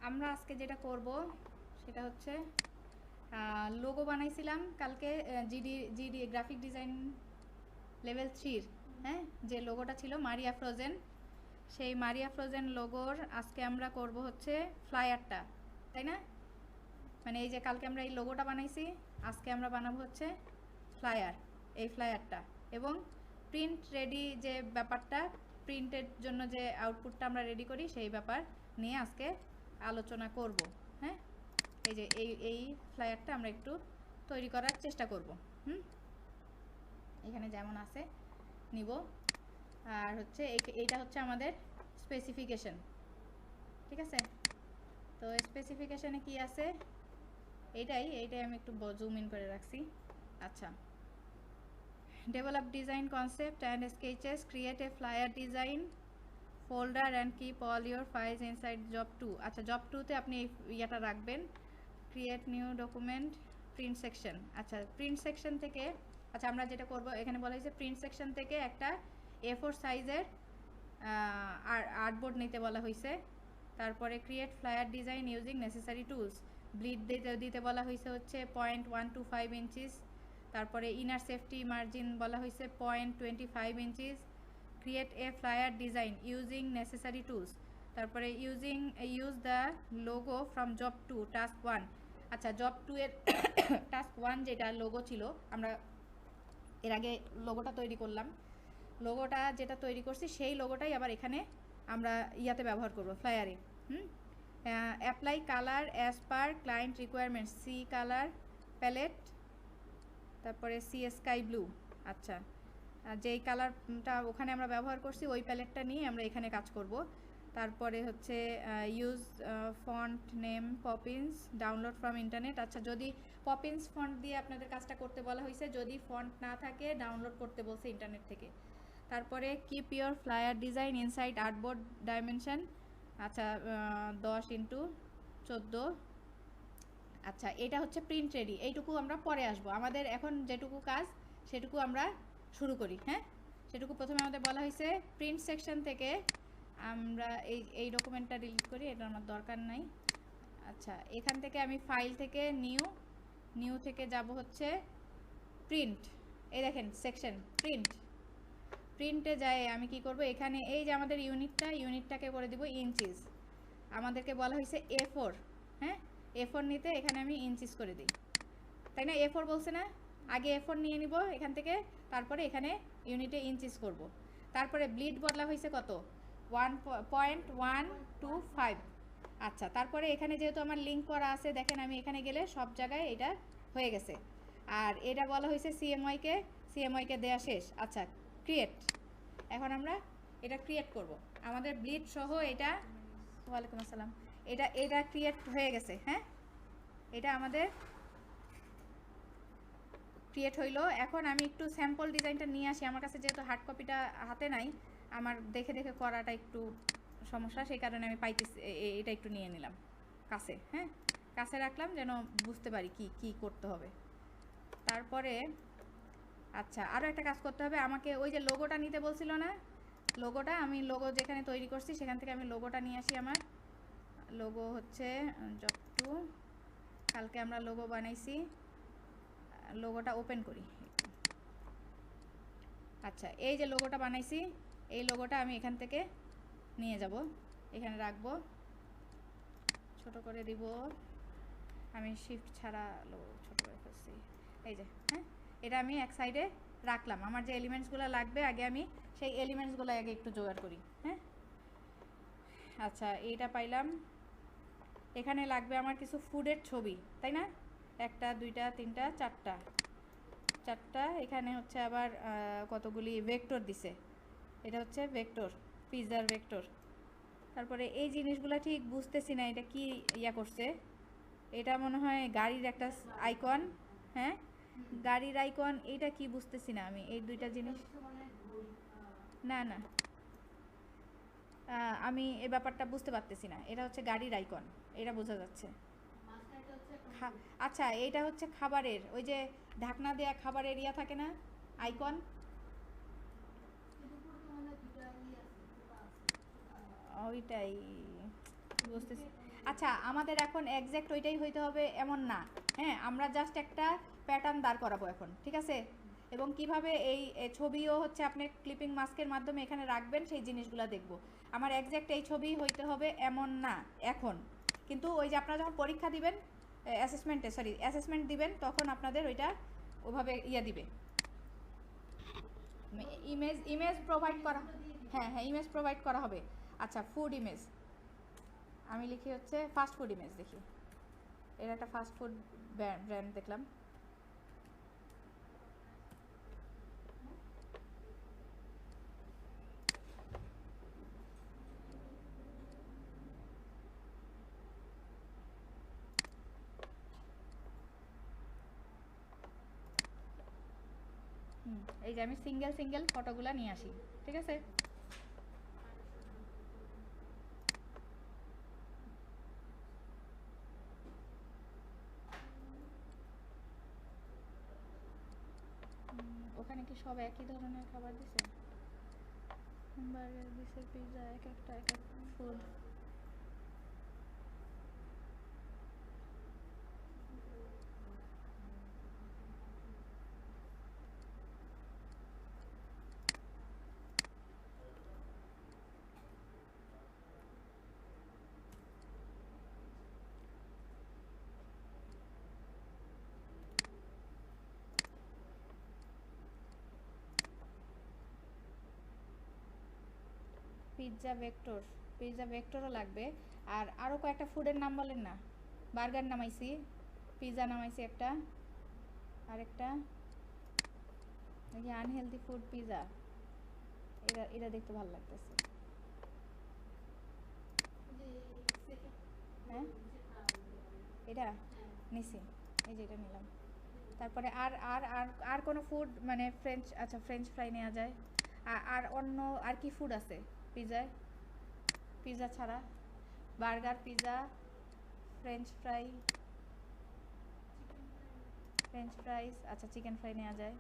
আমরা আজকে যেটা করব সেটা হচ্ছে লোগো বানাইছিলাম কালকে জিডি গ্রাফিক ডিজাইন লেভেল 3-র, হ্যাঁ, যে লোগোটা ছিল মারিয়া ফ্রোজেন, সেই মারিয়া ফ্রোজেন লোগোর আজকে আমরা করব হচ্ছে ফ্লায়ারটা, তাই না? মানে এই যে কালকে আমরা এই লোগোটা বানাইছি, আজকে আমরা বানাবো হচ্ছে ফ্লায়ার, এই ফ্লায়ারটা। এবং প্রিন্ট রেডি যে ব্যাপারটা, প্রিন্টের জন্য যে আউটপুটটা আমরা রেডি করি সেই ব্যাপার নিয়ে আজকে আলোচনা করব। হ্যাঁ, এই যে এই ফ্লায়ারটা আমরা একটু তৈরি করার চেষ্টা করব। এখানে যেমন আছে নিব। আর হচ্ছে এইটা হচ্ছে আমাদের স্পেসিফিকেশন, ঠিক আছে? তো স্পেসিফিকেশনে কি আছে এইটাই আমি একটু জুম ইন করে রাখছি। আচ্ছা, develop design concept and sketches, create a flyer design folder and keep all your files inside job 2। আচ্ছা, জব 2-তে আপনি এই ইয়াটা রাখবেন, create new document print section. আচ্ছা, প্রিন্ট সেকশন থেকে, আচ্ছা আমরা যেটা করব এখানে বলা হয়েছে প্রিন্ট সেকশন থেকে একটা A4 সাইজের আর্টবোর্ড নিতে বলা হয়েছে। তারপরে create flyer design using necessary tools, bleed দিতে বলা হয়েছে হচ্ছে 0.125 ইঞ্চিস। তারপরে ইনার সেফটি মার্জিন বলা হয়েছে 0.25 inches. Create a flyer design using necessary tools. তারপরে use the logo from job 2 task 1। আচ্ছা, জব 2 এর টাস্ক 1 যেটা লোগো ছিল, আমরা এর আগে লোগোটা তৈরি করলাম, লোগোটা যেটা তৈরি করছি সেই লোগোটাই আবার এখানে আমরা ইয়াতে ব্যবহার করব, ফ্লায়ারে। Apply colour as per client requirements, see colour palette, তারপরে সি স্কাই ব্লু। আচ্ছা, যেই কালারটা ওখানে আমরা ব্যবহার করছি ওই প্যালেটটা নিয়ে আমরা এখানে কাজ করব। তারপরে হচ্ছে use font name Poppins, download from internet. আচ্ছা, যদি পপিন্স ফন্ট দিয়ে আপনাদের কাজটা করতে বলা হয়েছে, যদি ফন্ট না থাকে ডাউনলোড করতে বলছে ইন্টারনেট থেকে। তারপরে keep your flyer design inside artboard dimension. আচ্ছা, 10x14। আচ্ছা, এটা হচ্ছে প্রিন্ট রেডি, এইটুকু আমরা পরে আসবো, আমাদের এখন যেটুকু কাজ সেটুকু আমরা শুরু করি। হ্যাঁ, সেটুকু প্রথমে আমাদের বলা হয়েছে প্রিন্ট সেকশন থেকে আমরা এই ডকুমেন্টটা ডিলিট করি, এটা আমার দরকার নাই। আচ্ছা, এখান থেকে আমি ফাইল থেকে নিউ থেকে যাব হচ্ছে প্রিন্ট। এই দেখেন সেকশন প্রিন্টে যায় আমি কি করব, এখানে এই যে আমাদের ইউনিটটাকে করে দিব ইঞ্চিস। আমাদেরকে বলা হয়েছে A4, হ্যাঁ, A4 নিতে, এখানে আমি ইঞ্চিস করে দিই, তাই না? A4 বলছে না, আগে A4 নিয়ে নিব এখান থেকে, তারপরে এখানে ইউনিটে ইঞ্চিস করব। তারপরে ব্লিড বদলা হয়েছে কত, 1.125। আচ্ছা, তারপরে এখানে যেহেতু আমার লিঙ্ক করা আছে, দেখেন আমি এখানে গেলে সব জায়গায় এটা হয়ে গেছে। আর এটা বলা হয়েছে সিএমওয়াইকে দেওয়া শেষ। আচ্ছা, ক্রিয়েট, এখন আমরা এটা ক্রিয়েট করব, আমাদের ব্লিড সহ এটা, ওয়ালাইকুম আসসালাম, এটা ক্রিয়েট হয়ে গেছে। হ্যাঁ, এটা আমাদের ক্রিয়েট হইলো। এখন আমি একটু স্যাম্পল ডিজাইনটা নিয়ে আসি, আমার কাছে যেহেতু হার্ড কপিটা হাতে নাই, আমার দেখে দেখে করাটা একটু সমস্যা, সেই কারণে আমি পাইতেছি, এটা একটু নিয়ে নিলাম কাছে। হ্যাঁ, কাছে রাখলাম যেন বুঝতে পারি কি কি করতে হবে। তারপরে আচ্ছা, আরও একটা কাজ করতে হবে আমাকে, ওই যে লোগোটা নিতে বলছিল না, লোগোটা আমি যেখানে তৈরি করছি সেখান থেকে আমি লোগোটা নিয়ে আসি। আমার লোগো হচ্ছে জব 2, কালকে আমরা লোগো বানাইছি, লোগোটা ওপেন করি। আচ্ছা, এই যে লোগোটা বানাইছি, এই লোগোটা আমি এখান থেকে নিয়ে যাব, এখানে রাখবো, ছোট করে দিব, আমি শিফট ছাড়া লোগো ছোট করে ফেলছি। এই যে, হ্যাঁ, এটা আমি এক সাইডে রাখলাম। আমার যে এলিমেন্টসগুলো লাগবে আগে আমি সেই এলিমেন্টসগুলো আগে একটু জোগাড় করি। হ্যাঁ, আচ্ছা, এইটা পাইলাম। এখানে লাগবে আমার কিছু ফুডের ছবি, তাই না? 1 2 3 4টা, এখানে হচ্ছে আবার কতগুলি ভেক্টর দিছে, এটা হচ্ছে ভেক্টর, পিজার ভেক্টর। তারপরে এই জিনিসগুলো ঠিক বুঝতেছি না, এটা কি ইয়া করছে, এটা মনে হয় গাড়ির একটা আইকন। হ্যাঁ, গাড়ির আইকন, এটা কি বুঝতেছি না আমি, এই দুইটা জিনিস, না না, আমি এই ব্যাপারটা বুঝতে পারতেছি না। এটা হচ্ছে গাড়ির আইকন, এটা বোঝা যাচ্ছে। আচ্ছা, এইটা হচ্ছে খাবারের, ওই যে ঢাকনা দেয়া খাবারের ইয়া থাকে না, আইকন, ওইটাই বুঝতেছি। আচ্ছা আমাদের এখন এক্স্যাক্ট ওইটাই হইতে হবে এমন না, হ্যাঁ আমরা জাস্ট একটা প্যাটার্ন দাঁড় করাবো এখন, ঠিক আছে? এবং কিভাবে এই ছবিও হচ্ছে আপনি ক্লিপিং মাস্কের মাধ্যমে এখানে রাখবেন সেই জিনিসগুলো দেখব। আমার এক্স্যাক্ট এই ছবি হইতে হবে এমন না এখন, কিন্তু ওই যে আপনারা যখন পরীক্ষা দিবেন অ্যাসেসমেন্ট দিবেন তখন আপনাদের ওইটা ওভাবে দিবে, ইমেজ প্রোভাইড করা। হ্যাঁ হ্যাঁ ইমেজ প্রোভাইড করা হবে। আচ্ছা ফুড ইমেজ আমি লিখি হচ্ছে ফাস্ট ফুড ইমেজ, দেখি এর একটা ফাস্ট ফুড ব্র্যান্ড দেখলাম। এই যে আমি সিঙ্গেল ফটোগুলো নিয়ে আসি, ঠিক আছে? ওখানে কি সব একই ধরনের খাবার দিছে? বার্গার দিছে, পিৎজা, এক একটা ফুড। পিৎজা ভেক্টরও লাগবে। আর আরও কয়েকটা ফুডের নাম বলেন না। বার্গার নামাইছি, পিৎজা নামাইছি একটা, আরেকটা আনহেলদি ফুড পিৎজা, এটা দেখতে ভালো লাগতেছে। হ্যাঁ এটা নিছি, এই যে এটা নিলাম। তারপরে আর আর আর আর কোনো ফুড মানে ফ্রেঞ্চ ফ্রাই নেওয়া যায়। আর অন্য আর কি ফুড আছে পিৎজায়? পিৎজা ছাড়া বার্গার, পিৎজা, ফ্রেঞ্চ ফ্রাইস, আচ্ছা চিকেন ফ্রাই নেওয়া যায়।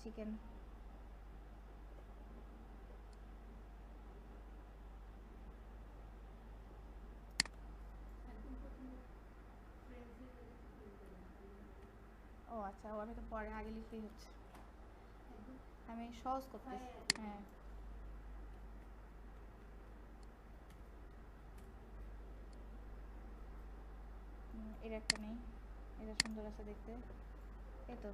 চিকেন ও আচ্ছা, আমি তো পরে আগে লিখলেই হচ্ছে, আমি সহজ করতেছি। হ্যাঁ এর একটা নেই, এটা সুন্দর আছে দেখতে। এই তো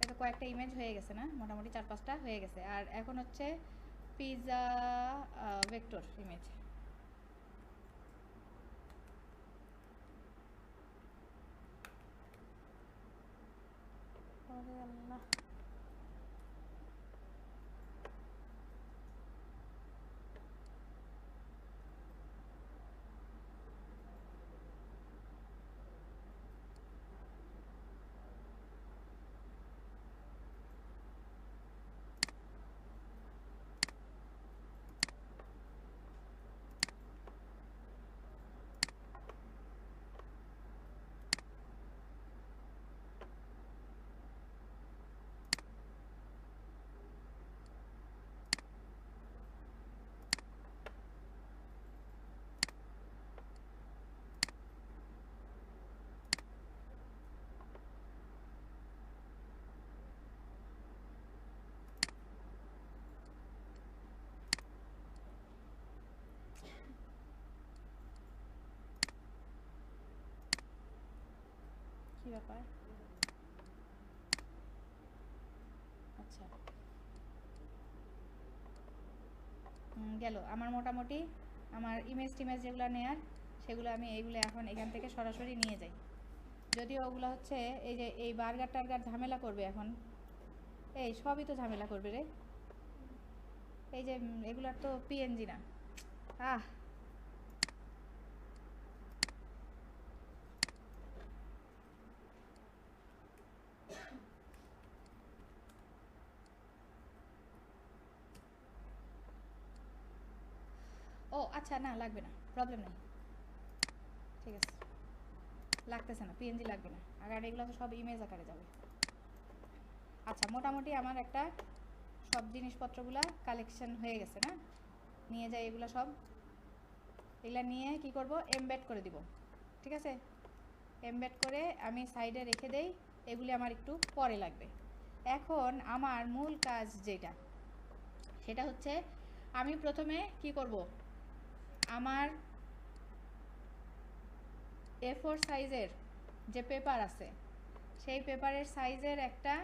এটা কয়েকটা ইমেজ হয়ে গেছে না, মোটামুটি 4-5টা হয়ে গেছে। আর এখন হচ্ছে পিৎজা ভেক্টর ইমেজ। আল্লাহ কি ব্যাপার? আচ্ছা গেল আমার মোটামুটি আমার ইমেজ টিমেজ যেগুলো নেয়ার সেগুলো আমি এইগুলো এখন এখান থেকে সরাসরি নিয়ে যাই। যদিও ওগুলো হচ্ছে এই যে এই বার্গার টার্গার ঝামেলা করবে এখন, এই সবই তো ঝামেলা করবে রে। এই যে এগুলার তো পিএনজি না। আহ ও আচ্ছা না লাগবে না, প্রবলেম নেই, ঠিক আছে লাগতেছে না, পিএনজি লাগবে না। আর এগুলো তো সব ইমেজ আকারে যাবে। আচ্ছা মোটামুটি আমার একটা সব জিনিসপত্রগুলো কালেকশন হয়ে গেছে না, নিয়ে যাই এগুলো সব, এগুলো নিয়ে কি করব, এমবেড করে দিব। ঠিক আছে, এমবেড করে আমি সাইডে রেখে দেই, এগুলি আমার একটু পরে লাগবে। এখন আমার মূল কাজ যেটা, সেটা হচ্ছে আমি প্রথমে কি করব, আমার A4 সাইজের যে পেপার আছে সেই পেপারের সাইজের একটা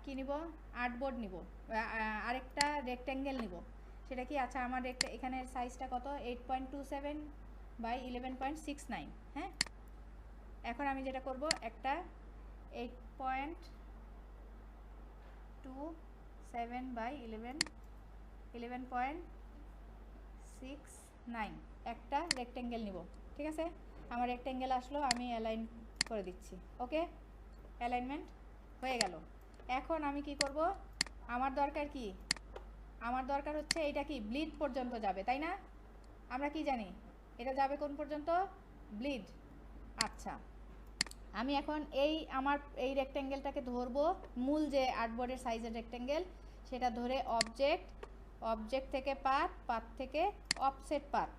কি নিব, আর্টবোর্ড নিব, আরেকটা রেক্ট্যাঙ্গেল নিব। সেটা কি, আচ্ছা আমার এখানের সাইজটা কত, 8.27 বাই 11.69। হ্যাঁ, এখন আমি যেটা করব, একটা 8.27 বাই 11.69 একটা রেক্ট্যাঙ্গেল নিব। ঠিক আছে, আমার রেক্ট্যাঙ্গেল আসলো, আমি অ্যালাইন করে দিচ্ছি। ওকে, অ্যালাইনমেন্ট হয়ে গেল। এখন আমি কি করব, আমার দরকার কি, আমার দরকার হচ্ছে এটা কি ব্লিড পর্যন্ত যাবে, তাই না? আমরা কি জানি এটা যাবে কোন পর্যন্ত, ব্লিড। আচ্ছা, আমি এখন আমার এই রেক্ট্যাঙ্গেলটাকে ধরবো, মূল যে আর্টবোর্ডের সাইজের রেক্ট্যাঙ্গেল সেটা ধরে অবজেক্ট থেকে পাথ থেকে অফসেট পাথ।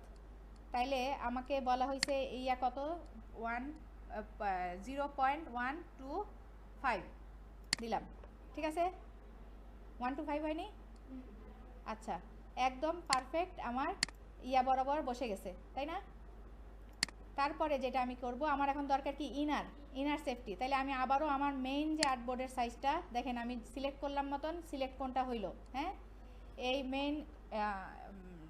তাইলে আমাকে বলা হয়েছে ইয়া কত, 0.125 দিলাম। ঠিক আছে, 125 হয়নি? আচ্ছা, একদম পারফেক্ট আমার ইয়া বরাবর বসে গেছে, তাই না? তারপরে যেটা আমি করব, আমার এখন দরকার কি, ইনার সেফটি। তাইলে আমি আবারও আমার মেইন যে আর্টবোর্ডের সাইজটা দেখেন, আমি সিলেক্ট করলাম মতন, সিলেক্ট কোনটা হইল, হ্যাঁ, এই মেইন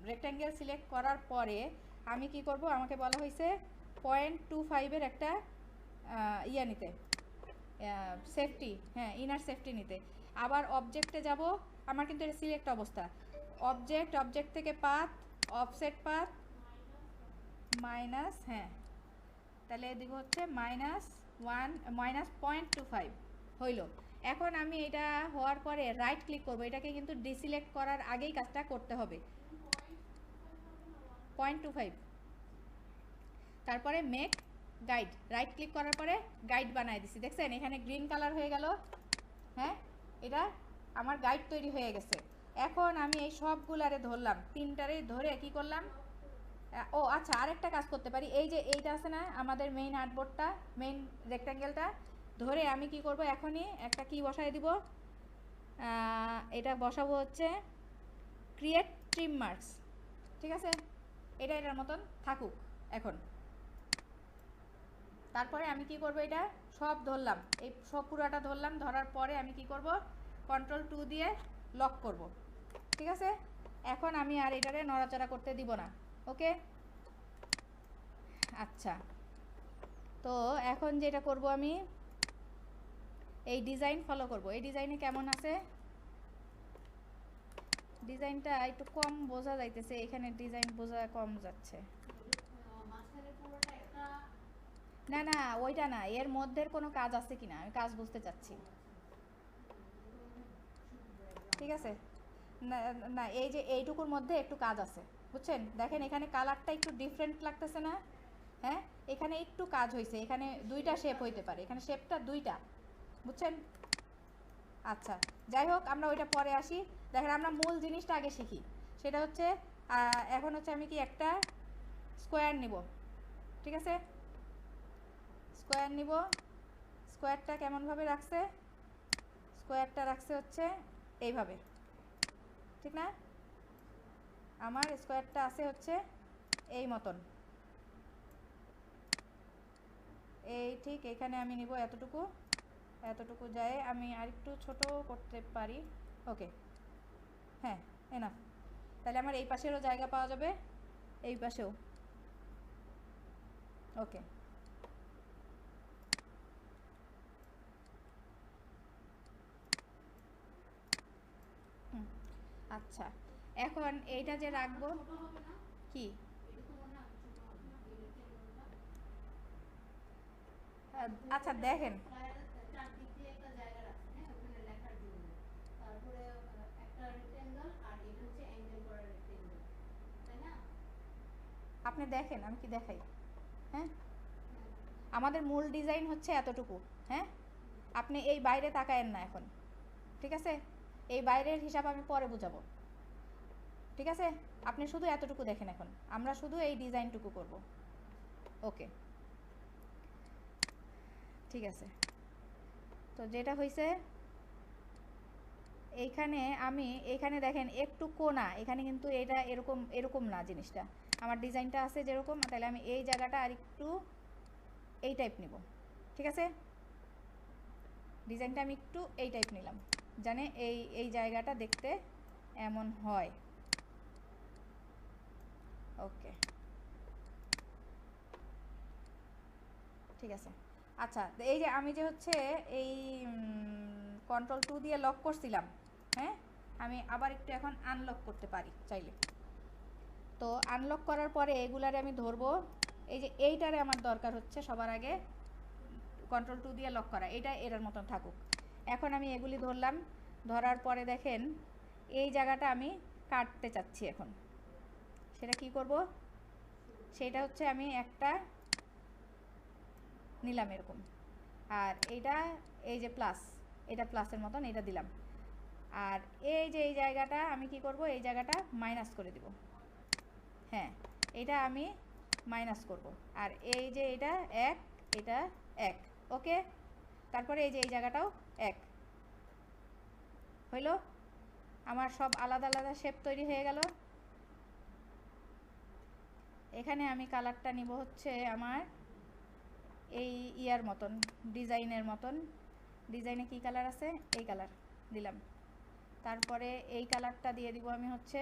রেক্ট্যাঙ্গেল সিলেক্ট করার পরে আমি কি করব, আমাকে বলা হয়েছে 0.25-এর একটা ইয়া নিতে, সেফটি, হ্যাঁ, ইনার সেফটি নিতে। আবার অবজেক্টে যাব, আমার কিন্তু এটা সিলেক্ট অবস্থা, অবজেক্ট থেকে পাথ, অফসেট পাথ মাইনাস, হ্যাঁ, তাহলে দিব হচ্ছে -0.25 হইল। এখন আমি এটা হওয়ার পরে রাইট ক্লিক করব, এটাকে কিন্তু ডিসিলেক্ট করার আগেই কাজটা করতে হবে, 0.25। তারপরে মেক গাইড, রাইট ক্লিক করার পরে গাইড বানাই দিছি, দেখছেন এখানে গ্রিন কালার হয়ে গেল। হ্যাঁ, এটা আমার গাইড তৈরি হয়ে গেছে। এখন আমি এই সবগুলারে ধরলাম, তিনটারে ধরে কি করলাম, ও আচ্ছা, আরেকটা কাজ করতে পারি, এই যে এইটা আছে না আমাদের মেইন আর্টবোর্ডটা, মেইন রেক্ট্যাঙ্গেলটা ধরে আমি কি করব, এখনই একটা কি বসাই দিব, এটা বসাবো হচ্ছে ক্রিয়েট ট্রিম মার্কস। ঠিক আছে, এটা এটার মতন থাকুক এখন। তারপরে আমি কি করব, এটা সব ধরলাম, এই সব পুরোটা ধরলাম, ধরার পরে আমি কি করব, Ctrl+2 দিয়ে লক করব। ঠিক আছে, এখন আমি আর এটারে নড়াচড়া করতে দিব না। ওকে, আচ্ছা, তো এখন যেটা করব, আমি এই ডিজাইন ফলো করব। এই ডিজাইনে কেমন আছে, ডিজাইনটা একটু কম বোঝা যাইতেছে, এখানে ডিজাইন বোঝা কম যাচ্ছে। না না, ওইটা না, এর মধ্যে কোনো কাজ আছে কিনা আমি কাজ বুঝতে চাচ্ছি। ঠিক আছে, না না, এই যে এইটুকুর মধ্যে একটু কাজ আছে, বুঝছেন? দেখেন এখানে কালারটা একটু ডিফারেন্ট লাগতেছে না? হ্যাঁ, এখানে একটু কাজ হয়েছে, এখানে দুইটা শেপ হইতে পারে, এখানে শেপটা দুইটা, বুঝছেন? আচ্ছা, যাই হোক, আমরা ওইটা পরে আসি। দেখেন আমরা মূল জিনিসটা আগে শিখি, সেটা হচ্ছে এখন হচ্ছে আমি কি একটা স্কোয়ার নিব। ঠিক আছে, স্কোয়ার নিব। স্কোয়ারটা কেমনভাবে রাখছে, স্কোয়ারটা রাখছে হচ্ছে এইভাবে, ঠিক না? আমার স্কোয়ারটা আছে হচ্ছে এই মতন, এই ঠিক এখানে আমি নিব এতটুকু, এতটুকু যায়, আমি আরেকটু ছোট করতে পারি। ওকে, হ্যাঁ, এনাফ। তাহলে আমার এই পাশেরও জায়গা পাওয়া যাবে, এই পাশেও। ওকে, আচ্ছা, এখন এইটা যে রাখবো কি, আচ্ছা দেখেন, আপনি দেখেন আমি কি দেখাই। হ্যাঁ, আমাদের মূল ডিজাইন হচ্ছে এতটুকু। হ্যাঁ, আপনি এই বাইরে তাকায়েন না এখন, ঠিক আছে? এই বাইরের হিসাব আমি পরে বুঝাবো, ঠিক আছে? আপনি শুধু এতটুকু দেখেন, এখন আমরা শুধু এই ডিজাইনটুকু করব। ওকে, ঠিক আছে। তো যেটা হয়েছে এইখানে, আমি এইখানে দেখেন একটু কোনা, এখানে কিন্তু এটা এরকম এরকম না জিনিসটা, আমার ডিজাইনটা আছে যেরকম, তাহলে আমি এই জায়গাটা আর একটু এই টাইপ নিব, ঠিক আছে? ডিজাইনটা আমি একটু এই টাইপ নিলাম, জানে এই এই জায়গাটা দেখতে এমন হয়। ওকে, ঠিক আছে। আচ্ছা, এই যে আমি যে হচ্ছে এই Ctrl+2 দিয়ে লক করছিলাম, হ্যাঁ, আমি আবার একটু এখন আনলক করতে পারি চাইলে। তো আনলক করার পরে এগুলারে আমি ধরবো, এই যে এইটারে আমার দরকার হচ্ছে সবার আগে Ctrl+2 দিয়ে লক করা, এটা এটার মতন থাকুক। এখন আমি এগুলি ধরলাম, ধরার পরে দেখেন এই জায়গাটা আমি কাটতে চাচ্ছি। এখন সেটা কি করব, সেটা হচ্ছে আমি একটা নিলাম এরকম, আর এইটা এই যে প্লাস, এটা প্লাসের মতন এটা দিলাম, আর এই যে এই জায়গাটা আমি কি করব, এই জায়গাটা মাইনাস করে দিব। হ্যাঁ, এটা আমি মাইনাস করব, আর এই যে এটা এক, এটা এক। ওকে, তারপরে এই যে এই জায়গাটাও এক হইল, আমার সব আলাদা আলাদা শেপ তৈরি হয়ে গেল। এখানে আমি কালারটা নিব হচ্ছে আমার এই ইয়ার মতন, ডিজাইনের মতন। ডিজাইনে কি কালার আছে, এই কালার দিলাম। তারপরে এই কালারটা দিয়ে দিব আমি হচ্ছে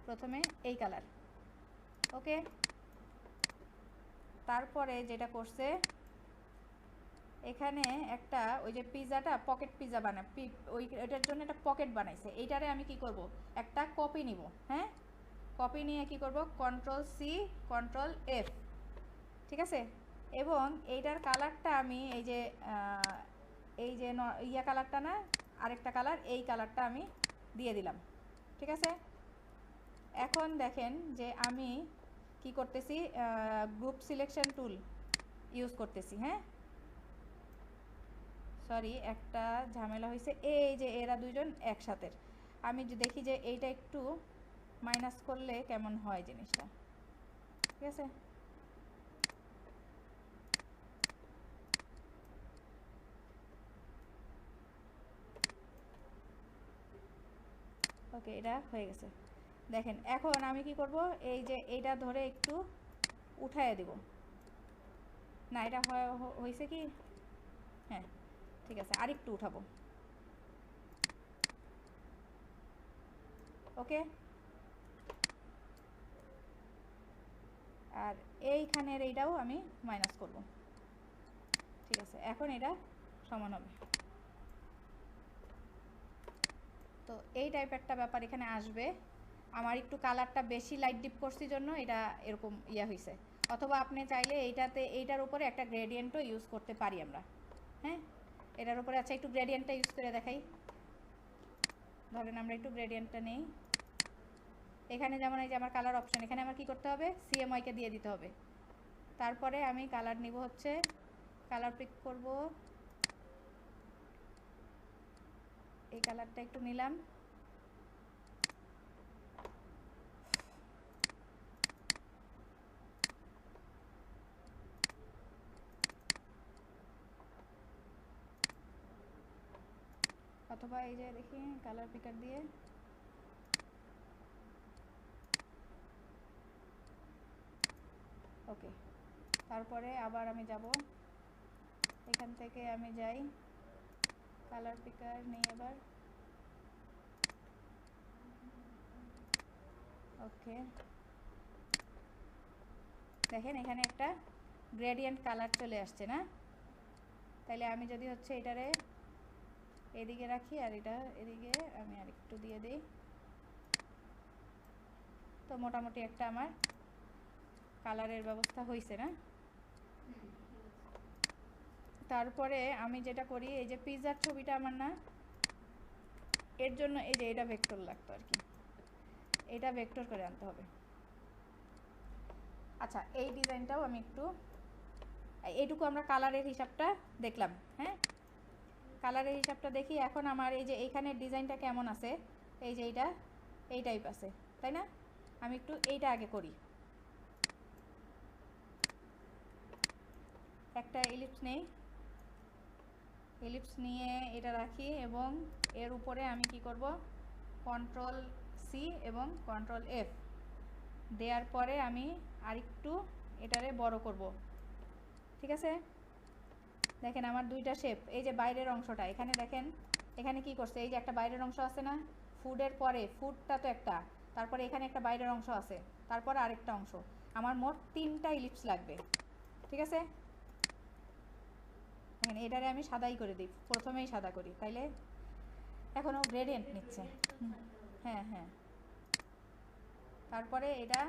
প্রথমে এই কালার। ওকে, তারপরে যেটা করছে এখানে একটা ওই যে পিজাটা পকেট পিজা বানায়, ওই এটার জন্য একটা পকেট বানাইছে, এইটারে আমি কি করব, একটা কপি নিব। হ্যাঁ, কপি নিয়ে কি করব, Ctrl+C Ctrl+F, ঠিক আছে? এবং এইটার কালারটা আমি এই যে ইয়া কালারটা না, আরেকটা কালার, এই কালারটা আমি দিয়ে দিলাম, ঠিক আছে? এখন দেখেন যে আমি কি করতেছি, গ্রুপ সিলেকশন টুল ইউজ করতেছি। হ্যাঁ, সরি, একটা ঝামেলা হয়েছে, এই যে এরা দুইজন একসাথে, আমি যে দেখি যে এইটা একটু মাইনাস করলে কেমন হয় জিনিসটা, ঠিক আছে? ওকে, এটা হয়ে গেছে। দেখেন এখন আমি কি করব, এই যে এইটা ধরে একটু উঠায় দিব, না এটা হয়েছে কি, হ্যাঁ ঠিক আছে, আরেকটু উঠাবো। ওকে, আর এইখানের এইটাও আমি মাইনাস করব, ঠিক আছে? এখন এটা সমান হবে। তো এই টাইপ একটা ব্যাপার এখানে আসবে। আমার একটু কালারটা বেশি লাইট ডিপ করছি জন্য এটা এরকম ইয়া হয়েছে, অথবা আপনি চাইলে এইটাতে এইটার উপরে একটা গ্রেডিয়েন্টও ইউজ করতে পারি আমরা। হ্যাঁ, এটার উপরে আচ্ছা একটু গ্রেডিয়েন্টটা ইউজ করে দেখাই। ধরেন আমরা একটু গ্রেডিয়েন্টটা নেই, এখানে যেমন এই যে আমার কালার অপশন, এখানে আমার কি করতে হবে, CMY কে দিয়ে দিতে হবে। তারপরে আমি কালার নিব হচ্ছে, কালার পিক করব, এই কালারটা একটু নিলাম, অথবা এই যে দেখি কালার পিকার দিয়ে ওকে। তারপরে আবার আমি যাব, এখান থেকে আমি যাই, কালার পিকার নেই এবার। ওকে, দেখেন এখানে একটা গ্রেডিয়েন্ট কালার চলে আসছে না? তাইলে আমি যদি হচ্ছে এটারে এদিকে রাখি আর এটা এদিকে আমি আরেকটু দিয়ে দিই, তো মোটামুটি একটা আমার কালারের ব্যবস্থা হয়েছে না? তারপরে আমি যেটা করি, এই যে পিৎজার ছবিটা আমার না, এর জন্য এই যে এটা ভেক্টর লাগতো আর কি, এটা ভেক্টর করে আনতে হবে। আচ্ছা, এই ডিজাইনটাও আমি একটু, এইটুকু আমরা কালারের হিসাবটা দেখলাম। হ্যাঁ, কালারের হিসাবটা দেখি। এখন আমার এই যে এইখানের ডিজাইনটা কেমন আছে, এই যে এইটা এই টাইপ আছে, তাই না? আমি একটু এইটা আগে করি। একটা ইলিপস নেই, ইলিপস নিয়ে এটা রাখি এবং এর উপরে আমি কি করব, কন্ট্রোল সি এবং কন্ট্রোল এফ দেওয়ার পরে আমি আরেকটু এটারে বড় করব। ঠিক আছে, দেখেন আমার দুইটা শেপ। এই যে বাইরের অংশটা এখানে দেখেন, এখানে কি করছে, এই যে একটা বাইরের অংশ আছে না, ফুডের পরে ফুডটা তো একটা, তারপরে এখানে একটা বাইরের অংশ আছে, তারপরে আরেকটা অংশ। আমার মোট 3টা ইলিপস লাগবে। ঠিক আছে, দেখেন এটারে আমি সাদাই করে দিই, প্রথমেই সাদা করি, তাইলে এখনও গ্রেডিয়েন্ট নিচ্ছে। হ্যাঁ হ্যাঁ, তারপরে এটা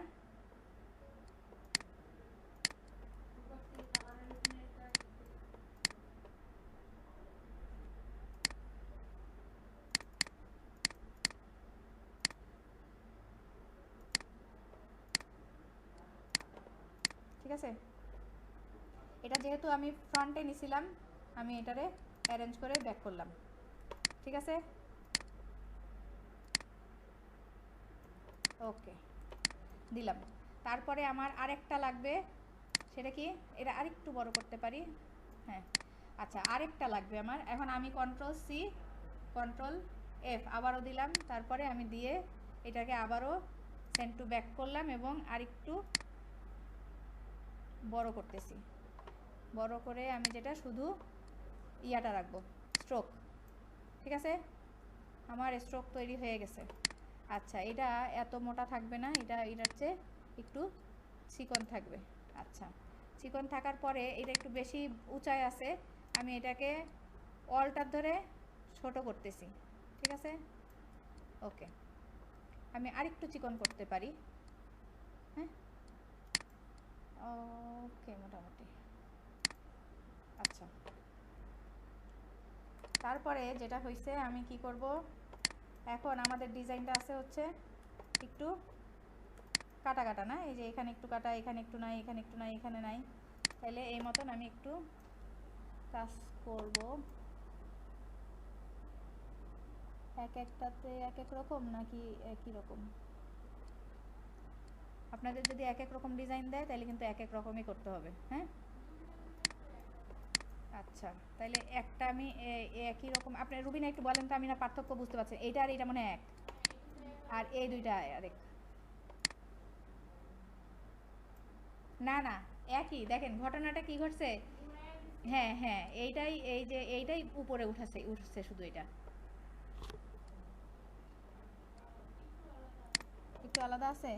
ঠিক আছে। এটা যেহেতু আমি ফ্রন্টে নিছিলাম, আমি এটারে অ্যারেঞ্জ করে ব্যাক করলাম। ঠিক আছে, ওকে দিলাম। তারপরে আমার আরেকটা লাগবে, সেটা কি, এটা আরেকটু বড় করতে পারি। হ্যাঁ, আচ্ছা আরেকটা লাগবে আমার। এখন আমি কন্ট্রোল সি কন্ট্রোল এফ আবারও দিলাম, তারপরে আমি দিয়ে এটাকে আবারও সেন্ড টু ব্যাক করলাম এবং আরেকটু বড় করতেছি। বড় করে আমি যেটা শুধু ইয়াটা রাখবো, স্ট্রোক। ঠিক আছে, আমার স্ট্রোক তৈরি হয়ে গেছে। আচ্ছা, এটা এত মোটা থাকবে না, এটার চেয়ে একটু চিকন থাকবে। আচ্ছা, চিকন থাকার পরে এটা একটু বেশি উঁচায় আছে, আমি এটাকে অলটার ধরে ছোট করতেছি। ঠিক আছে, ওকে। আমি আরেকটু চিকন করতে পারি। হ্যাঁ, ওকে, মোটামুটি। আচ্ছা, তারপরে যেটা হয়েছে, আমি কি করব, এখন আমাদের ডিজাইনটা আছে হচ্ছে একটু কাটা কাটা না, এই যে এখানে একটু কাটা, এখানে একটু নাই, এখানে একটু নাই, এখানে নাই, তাহলে এই মতন আমি একটু কাজ করব। এক একটাতে এক এক রকম নাকি একই রকম? আপনাদের যদি এক এক রকম ডিজাইন দেয় তাহলে কিন্তু এক এক রকমই করতে হবে। হ্যাঁ, আচ্ছা, তাহলে একটা আমি একই রকম, আপনি রুবিনা একটু বলেন তো, আমি না পার্থক্য বুঝতে পারছি, এইটা আর এইটা মনে এক, আর এই দুইটা আরেক। না না, একই। দেখেন ঘটনাটা কি ঘটছে, হ্যাঁ হ্যাঁ, এইটাই, এই যে এইটাই উপরে উঠছে শুধু, এটা একটু আলাদা আছে।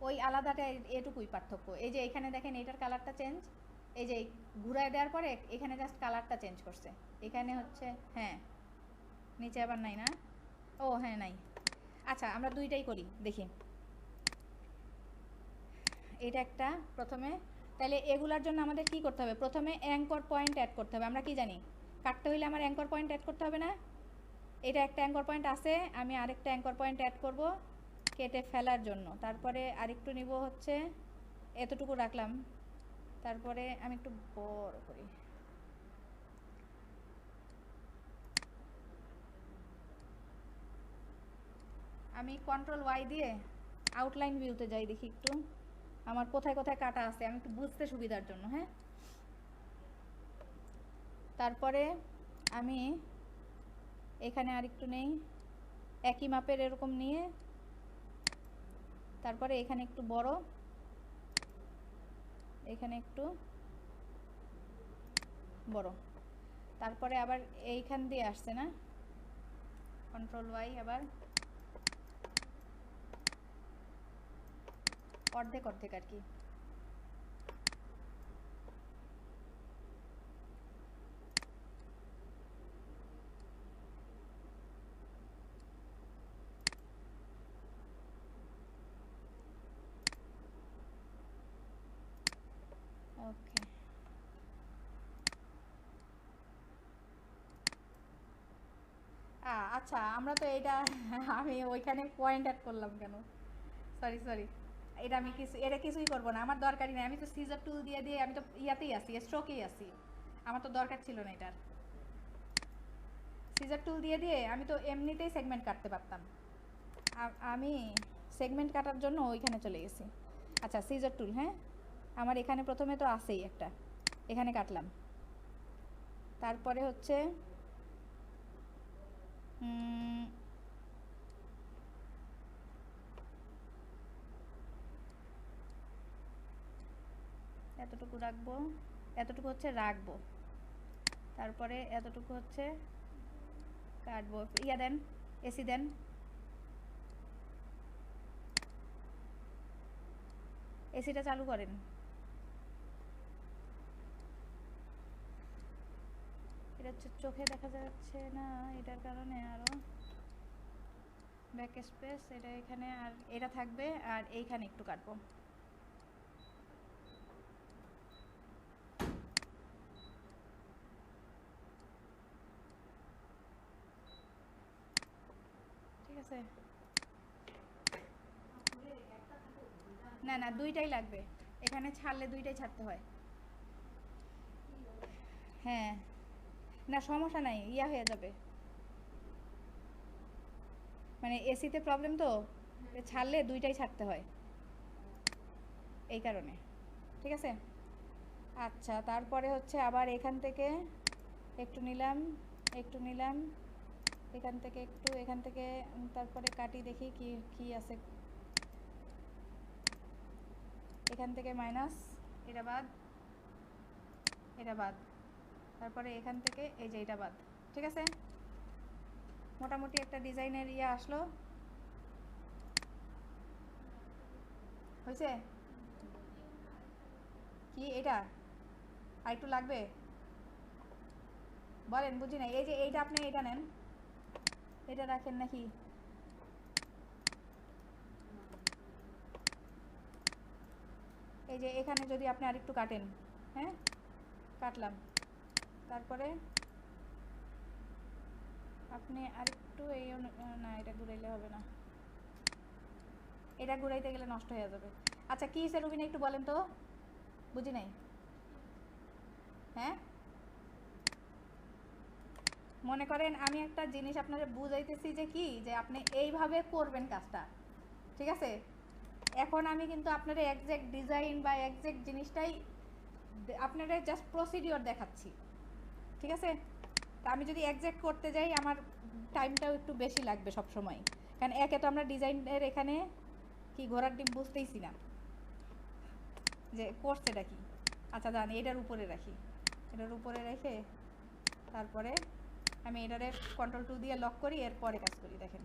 ওই আলাদাটা এটুকুই পার্থক্য। এই যে এখানে দেখেন এইটার কালারটা চেঞ্জ, এই যে ঘুরায় দেওয়ার পরে এখানে জাস্ট কালারটা চেঞ্জ করছে, এখানে হচ্ছে। হ্যাঁ, নিচে আবার নাই না, ও হ্যাঁ নাই। আচ্ছা, আমরা দুইটাই করি দেখি। এটা একটা প্রথমে, তাহলে এগুলার জন্য আমাদের কি করতে হবে, প্রথমে অ্যাঙ্কর পয়েন্ট অ্যাড করতে হবে। আমরা কি জানি, কাটতে হইলে আমার অ্যাঙ্কর পয়েন্ট অ্যাড করতে হবে না? এটা একটা অ্যাঙ্কর পয়েন্ট আছে, আমি আরেকটা অ্যাঙ্কর পয়েন্ট অ্যাড করব কেটে ফেলার জন্য। তারপরে আরেকটু নিব হচ্ছে, এতটুকু রাখলাম, তারপরে আমি একটু বড় করি। আমি কন্ট্রোল ওয়াই দিয়ে আউটলাইন ভিউতে যাই, দেখি একটু আমার কোথায় কোথায় কাটা আছে, আমি একটু বুঝতে সুবিধার জন্য। হ্যাঁ, তারপরে আমি এখানে আরেকটু নেই, একই মাপের এরকম নিয়ে, তারপরে এখানে একটু বড়, এখানে একটু বড়, তারপরে আবার এইখান দিয়ে আসছে না, কন্ট্রোল ওয়াই, আবার অর্ধেক অর্ধেক আর কি। ওকে, আচ্ছা, আমরা তো এটা আমি ওইখানে পয়েন্ট অ্যাড করলাম কেন, সরি সরি। এটা আমি এটা কিছুই করবো না, আমার দরকারই নেই। আমি তো সিজার টুল দিয়ে দিয়ে আমি তো ইয়াতেই আছি, স্ট্রোকেই আছি, আমার তো দরকার ছিল না এটার। সিজার টুল দিয়ে দিয়ে আমি তো এমনিতেই সেগমেন্ট কাটতে পারতাম, আমি সেগমেন্ট কাটার জন্য ওইখানে চলে গেছি। আচ্ছা সিজার টুল, হ্যাঁ আমার এখানে প্রথমে তো আছেই একটা, এখানে কাটলাম। তারপরে হচ্ছে এতটুকু রাখবো, এতটুকু হচ্ছে রাখবো, তারপরে এতটুকু হচ্ছে কাটবো। ইয়া দেন, এসি দেন। এসিটা চালু করেন। এটা হচ্ছে চোখে দেখা যাচ্ছে না, এটার কারণে আরো ব্যাক স্পেস এটা এখানে, আর এটা থাকবে, আর এইখানে একটু কাটবো। ঠিক আছে, না না দুইটাই লাগবে, এখানে ছাড়লে দুইটাই ছাড়তে হয়। হ্যাঁ না সমস্যা নাই, ইয়া হয়ে যাবে, মানে এসিতে প্রবলেম তো, ছাড়লে দুইটাই ছাড়তে হয় এই কারণে। ঠিক আছে, আচ্ছা তারপরে হচ্ছে আবার এখান থেকে একটু নিলাম, একটু নিলাম, এখান থেকে একটু, এখান থেকে, তারপরে কাটি দেখি কি কি আছে। এখান থেকে মাইনাস, এটা বাদ, এটা বাদ, তারপরে এখান থেকে এই যে এটা বাদ। ঠিক আছে, মোটামুটি একটা ডিজাইনের ইয়ে আসলো, হয়েছে কি এটা আর একটু লাগবে বলেন, বুঝি না। এই যে এইটা আপনি এটা নেন, এটা রাখেন নাকি? এই যে এখানে যদি আপনি আরেকটু কাটেন, হ্যাঁ কাটলাম, তারপরে আপনি আরেকটু এই না এটা ঘুরাইলে হবে না, এটা ঘুরাইতে গেলে নষ্ট হয়ে যাবে। আচ্ছা কি হিসেবে রুবিনা একটু বলেন তো, বুঝি নাই। হ্যাঁ মনে করেন আমি একটা জিনিস আপনাদের বুঝাইতেছি যে কি, যে আপনি এইভাবে করবেন কাজটা। ঠিক আছে, এখন আমি কিন্তু আপনাদের এক্সাক্ট ডিজাইন বা এক্সাক্ট জিনিসটাই আপনাদের জাস্ট প্রসিডিওর দেখাচ্ছি। ঠিক আছে, তা আমি যদি এক্সাক্ট করতে যাই আমার টাইমটাও একটু বেশি লাগবে সব সময়, কারণ একে তো আমরা ডিজাইনের এখানে কি ঘোড়ার ডিম বুঝতেইছি না যে করছেটা কি। আচ্ছা জানি এটার উপরে রাখি, এটার উপরে রেখে তারপরে আমি এটারে কন্ট্রোল 2 দিয়ে লক করি, এরপরে কাজ করি। দেখেন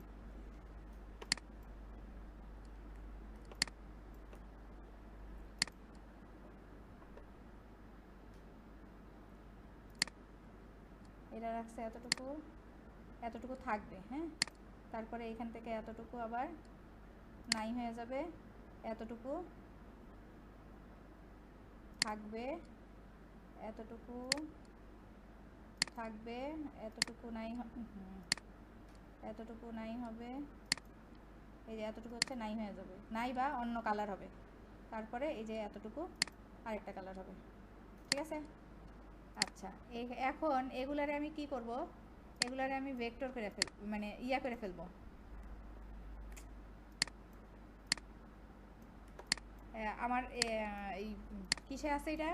এটা রাখছে এতটুকু, এতটুকু থাকবে, হ্যাঁ তারপরে এখান থেকে এতটুকু আবার নাই হয়ে যাবে, এতটুকু থাকবে, এতটুকু থাকবে, এতটুকু নাই, এতটুকু নাই হবে, এই যে এতটুকু হচ্ছে নাই হয়ে যাবে, নাই বা অন্য কালার হবে, তারপরে এই যে এতটুকু আরেকটা কালার হবে। ঠিক আছে, আচ্ছা এখন এগুলারে আমি কি করব, এগুলারে আমি ভেক্টর করে মানে ইয়া করে ফেলবো, আমার এই কিসে আছে এটা,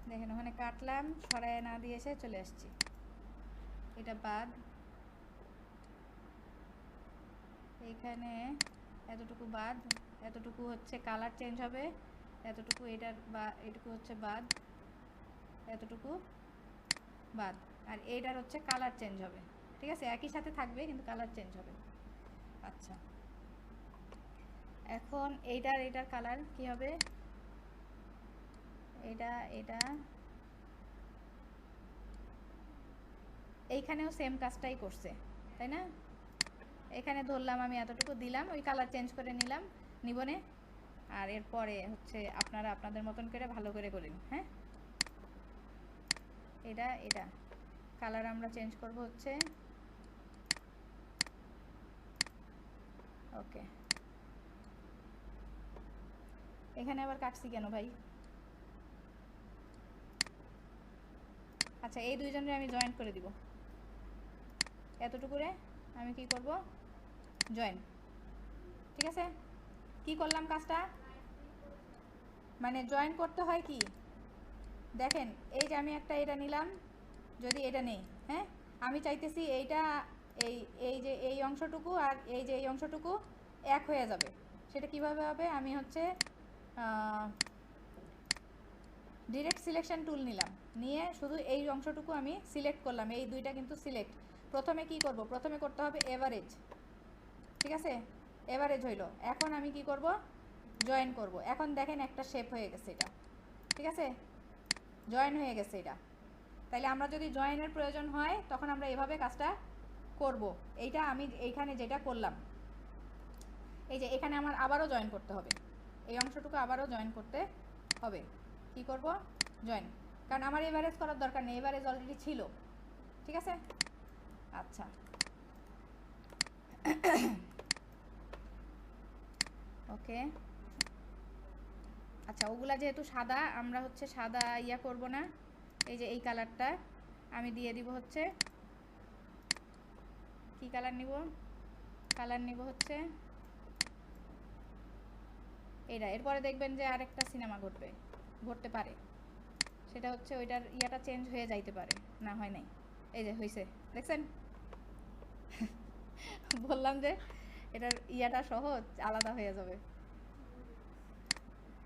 দেখেন ওখানে কাটলাম, সরায় না দিয়ে এসে চলে আসছি, এটা বাদ, এইখানে এতটুকু বাদ, এতটুকু হচ্ছে কালার চেঞ্জ হবে, এতটুকু এটার বা এটুকু হচ্ছে বাদ, এতটুকু বাদ, আর এইটার হচ্ছে কালার চেঞ্জ হবে। ঠিক আছে, একই সাথে থাকবে কিন্তু কালার চেঞ্জ হবে। আচ্ছা এখন এইটার এইটার কালার কি হবে, এটা এটা এইখানেও সেম কাজটাই করছে তাই না, এখানে ধরলাম আমি এতটুকু দিলাম, ওই কালার চেঞ্জ করে নিলাম নিবনে, আর এরপরে হচ্ছে আপনারা আপনাদের মতন করে ভালো করে করেন। হ্যাঁ এটা এটা কালার আমরা চেঞ্জ করব হচ্ছে, ওকে এখানে আবার কাটছি কেন ভাই, আচ্ছা এই দুইজনের আমি জয়েন্ট করে দিব, এতটুকুরে আমি কি করব, জয়েন। ঠিক আছে, কি করলাম কাজটা, মানে জয়েন করতে হয় কি দেখেন, এই যে আমি একটা এটা নিলাম, যদি এটা নেই, হ্যাঁ আমি চাইতেছি এইটা এই এই যে এই অংশটুকু আর এই যে এই অংশটুকু এক হয়ে যাবে, সেটা কিভাবে হবে, আমি হচ্ছে ডিরেক্ট সিলেকশন টুল নিলাম, নিয়ে শুধু এই অংশটুকু আমি সিলেক্ট করলাম, এই দুইটা কিন্তু সিলেক্ট। প্রথমে কি করব, প্রথমে করতে হবে এভারেজ, ঠিক আছে, এভারেজ হইলো। এখন আমি কি করব, জয়েন করব। এখন দেখেন একটা শেপ হয়ে গেছে এটা, ঠিক আছে, জয়েন হয়ে গেছে এটা। তাইলে আমরা যদি জয়েনের প্রয়োজন হয় তখন আমরা এভাবে কাজটা করব। এইটা আমি এইখানে যেটা করলাম, এই যে এখানে আমার আবারও জয়েন করতে হবে, এই অংশটুকু আবারও জয়েন করতে হবে। কি করব, জয়েন, কারণ আমার এভারেজ করার দরকার নেই, এভারেজ অলরেডি ছিল। ঠিক আছে, আচ্ছা ওকে। আচ্ছা ওগুলা যেহেতু সাদা, আমরা হচ্ছে সাদা ইয়া করব না, এই যে এই কালারটা আমি দিয়ে দিব হচ্ছে, কি কালার নিব, কালার নিব হচ্ছে এইটা। এরপরে দেখবেন যে আরেকটা সিনেমা ঘটতে পারে, সেটা হচ্ছে ওইটার ইয়াটা চেঞ্জ হয়ে যাইতে পারে, না হয় নাই, এই যে হয়েছে, দেখছেন বললাম যে এটার ইয়াটা সহজ, আলাদা হয়ে যাবে।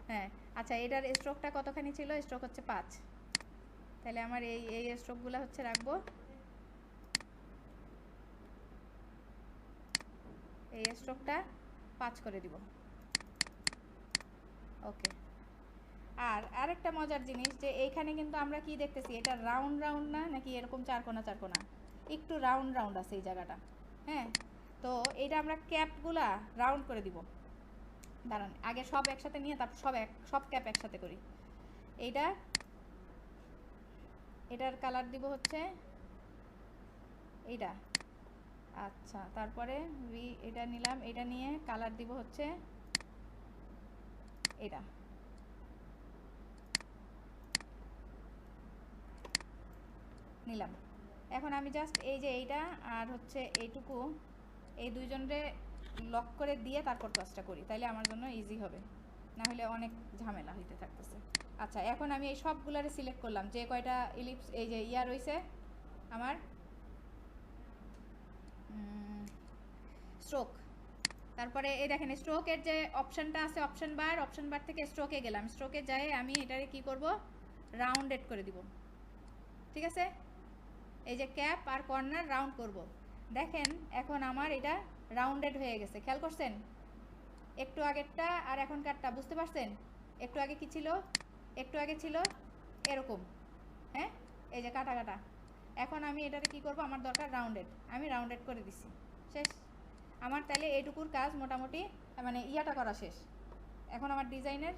হ্যাঁ আচ্ছা, এটার স্ট্রোকটা কতখানি ছিল, স্ট্রোক হচ্ছে 5, তাহলে আমার এই স্ট্রোকগুলো হচ্ছে রাখবো, এই স্ট্রোকটা 5 করে দিব। ওকে, আর আরেকটা মজার জিনিস যে এইখানে কিন্তু আমরা কি দেখতেছি, এটা রাউন্ড রাউন্ড না, নাকি এরকম চারকোনা চারকোনা, একটু রাউন্ড রাউন্ড আছে এই জায়গাটা। হ্যাঁ, তো এইটা আমরা ক্যাপগুলা রাউন্ড করে দিব। দাঁড়ান আগে সব একসাথে নিয়ে তারপর সব ক্যাপ একসাথে করি। এটার কালার দিব হচ্ছে এইটা। আচ্ছা তারপরে এটা নিলাম, এটা নিয়ে কালার দিব হচ্ছে এটা। নিলাম, এখন আমি জাস্ট এই যে এইটা আর হচ্ছে এইটুকু, এই দুইজনরে লক করে দিয়ে তারপর কাজটা করি, তাইলে আমার জন্য ইজি হবে, না হলে অনেক ঝামেলা হইতে থাকতেছে। আচ্ছা এখন আমি এই সবগুলারে সিলেক্ট করলাম, যে কয়টা ইলিপস এই যে ইয়া রয়েছে আমার স্ট্রোক, তারপরে এই দেখেন স্ট্রোকের যে অপশানটা আছে, অপশন বার থেকে স্ট্রোকে গেলাম, স্ট্রোকে যাই আমি এটারে কি করব, রাউন্ডেড করে দিব। ঠিক আছে, এই যে ক্যাপ আর কর্নার রাউন্ড করব। দেখেন এখন আমার এটা রাউন্ডেড হয়ে গেছে, খেয়াল করছেন, একটু আগেরটা আর এখনকারটা বুঝতে পারছেন, একটু আগে কি ছিল, একটু আগে ছিল এরকম, হ্যাঁ এই যে কাটা কাটা। এখন আমি এটাতে কি করব, আমার দরকার রাউন্ডেড, আমি রাউন্ডেড করে দিছি, শেষ আমার। তাহলে এইটুকুর কাজ মোটামুটি মানে ইয়াটা করা শেষ। এখন আমার ডিজাইনের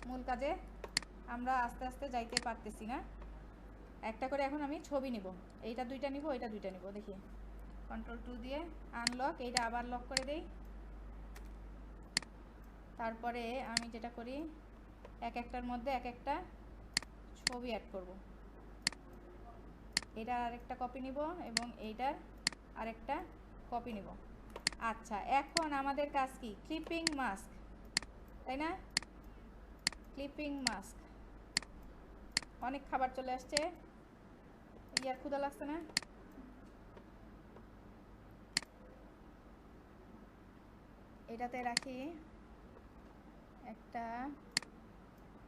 মূল কাজে আমরা আস্তে আস্তে যাইতে পারতেছি না, একটা করে এখন আমি ছবি নিব, এইটা দুইটা নিব, এইটা দুইটা নিব, দেখি Ctrl+2 দিয়ে আনলক, এইটা আবার লক করে দেই। তারপরে আমি যেটা করি, এক একটার মধ্যে এক একটা ছবি অ্যাড করব, এটার আরেকটা কপি নিব এবং এইটার আরেকটা কপি নিব। আচ্ছা এখন আমাদের কাজ কি, ক্লিপিং মাস্ক, তাই না, ক্লিপিং মাস্ক। অনেক খাবার চলে আসছে, ইয়ার ক্ষুধা লাগছে না, এটাতে রাখি একটা,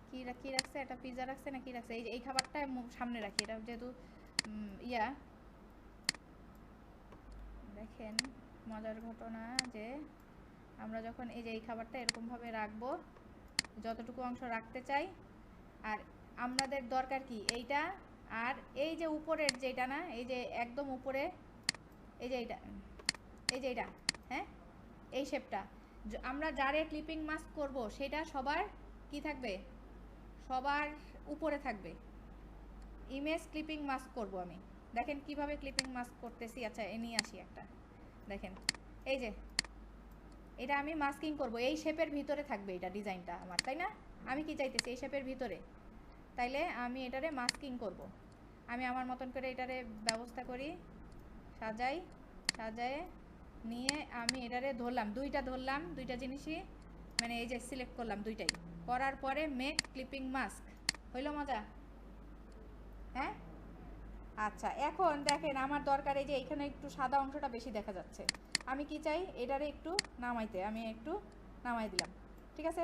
কি রাখছে, একটা পিৎজা রাখছে না কি রাখছে, এই খাবারটা সামনে রাখি, এটা যেহেতু ইয়া। দেখেন মজার ঘটনা যে আমরা যখন এই যে এই খাবারটা এরকমভাবে রাখবো, যতটুকু অংশ রাখতে চাই, আর আমাদের দরকার কি এইটা, আর এই যে উপরের যেটা না, এই যে একদম উপরে এই যে এইটা, এই যে এইটা, হ্যাঁ এই শেপটা আমরা যারে ক্লিপিং মাস্ক করব সেটা সবার কি থাকবে, সবার উপরে থাকবে। ইমেজ ক্লিপিং মাস্ক করব আমি, দেখেন কিভাবে ক্লিপিং মাস্ক করতেছি। আচ্ছা এ নিয়ে আসি একটা, দেখেন এই যে এটা আমি মাস্কিং করব, এই শেপের ভিতরে থাকবে এটা ডিজাইনটা আমার, তাই না, আমি কি চাইতেছি এই শেপের ভিতরে, তাইলে আমি এটারে মাস্কিং করব। আমি আমার মতন করে এটারে ব্যবস্থা করি, সাজাই, সাজায়ে নিয়ে আমি এটারে ধরলাম, দুইটা জিনিসই মানে এই যে সিলেক্ট করলাম দুইটাই, করার পরে মেক ক্লিপিং মাস্ক। হইল মজা? হ্যাঁ আচ্ছা, এখন দেখেন আমার দরকার এই যে এখানে একটু সাদা অংশটা বেশি দেখা যাচ্ছে, আমি কি চাই এটারে একটু নামাইতে, আমি একটু নামাই দিলাম। ঠিক আছে,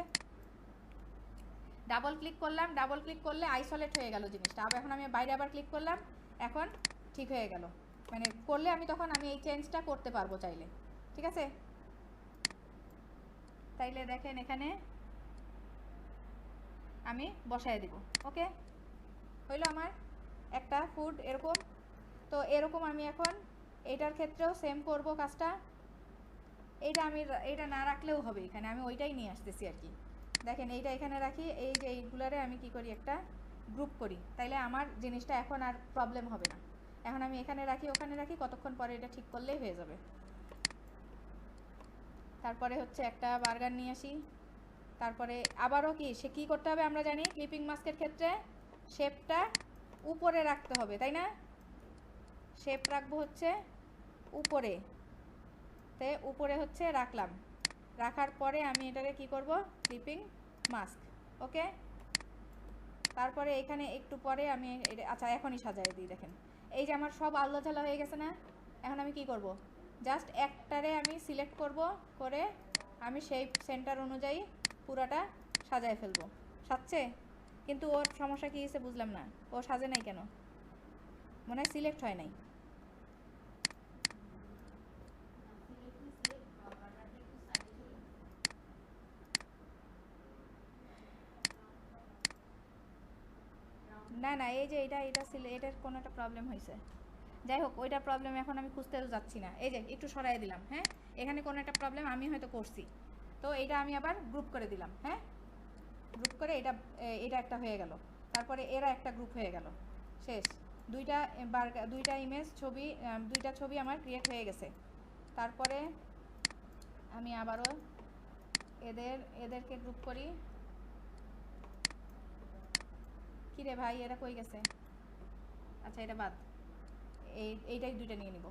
ডাবল ক্লিক করলাম, ডাবল ক্লিক করলে আইসোলেট হয়ে গেল জিনিসটা। আবার এখন আমি বাইরে আবার ক্লিক করলাম, এখন ঠিক হয়ে গেল, মানে করলে আমি তখন আমি এই চেঞ্জটা করতে পারবো চাইলে। ঠিক আছে, তাইলে দেখেন এখানে আমি বসায় দিব। ওকে, হইলো আমার একটা ফুড এরকম। তো এরকম আমি এখন এটার ক্ষেত্রেও সেম করব কাজটা। এটা না রাখলেও হবে, এখানে আমি ওইটাই নিয়ে আসতেছি আর কি। দেখেন এইটা এখানে রাখি, এই যে এইগুলারে আমি কি করি একটা গ্রুপ করি, তাইলে আমার জিনিসটা এখন আর প্রবলেম হবে না। এখন আমি এখানে রাখি, ওখানে রাখি, কতক্ষণ পরে এটা ঠিক করলেই হয়ে যাবে। তারপরে হচ্ছে একটা বার্গার নিয়ে আসি, তারপরে আবারও কি সে কী করতে হবে আমরা জানি, ক্লিপিং মাস্কের ক্ষেত্রে শেপটা উপরে রাখতে হবে, তাই না? শেপ রাখবো হচ্ছে উপরে, তে উপরে হচ্ছে রাখলাম, রাখার পরে আমি এটাকে কি করব, ক্লিপিং মাস্ক। ওকে, তারপরে এখানে একটু পরে আমি আচ্ছা এখনই সাজাই দিই। দেখেন এই যে আমার সব আলাদা ঝালা হয়ে গেছে না, এখন আমি কি করব, জাস্ট একটারে আমি সিলেক্ট করব, করে আমি সেই সেন্টার অনুযায়ী পুরাটা সাজায় ফেলবো। সাজছে, কিন্তু ওর সমস্যা কী হয়েছে বুঝলাম না, ও সাজে নাই কেন, মনে হয় সিলেক্ট হয় নাই। না না, এই যে এটার কোনো একটা প্রবলেম হয়েছে, যাই হোক ওইটার প্রবলেম এখন আমি খুঁজতেও যাচ্ছি না। এই যে একটু সরাই দিলাম, হ্যাঁ এখানে কোনো একটা প্রবলেম আমি হয়তো করছি, তো এইটা আমি আবার গ্রুপ করে দিলাম। হ্যাঁ, গ্রুপ করে এটা একটা হয়ে গেল, তারপরে এরা একটা গ্রুপ হয়ে গেল, শেষ। দুইটা ইমেজ ছবি, দুইটা ছবি আমার ক্রিয়েট হয়ে গেছে। তারপরে আমি আবারও এদেরকে গ্রুপ করি। কিরে ভাই এরা কই গেছে? আচ্ছা এটা বাদ, এইটাই দুইটা নিয়ে নিব।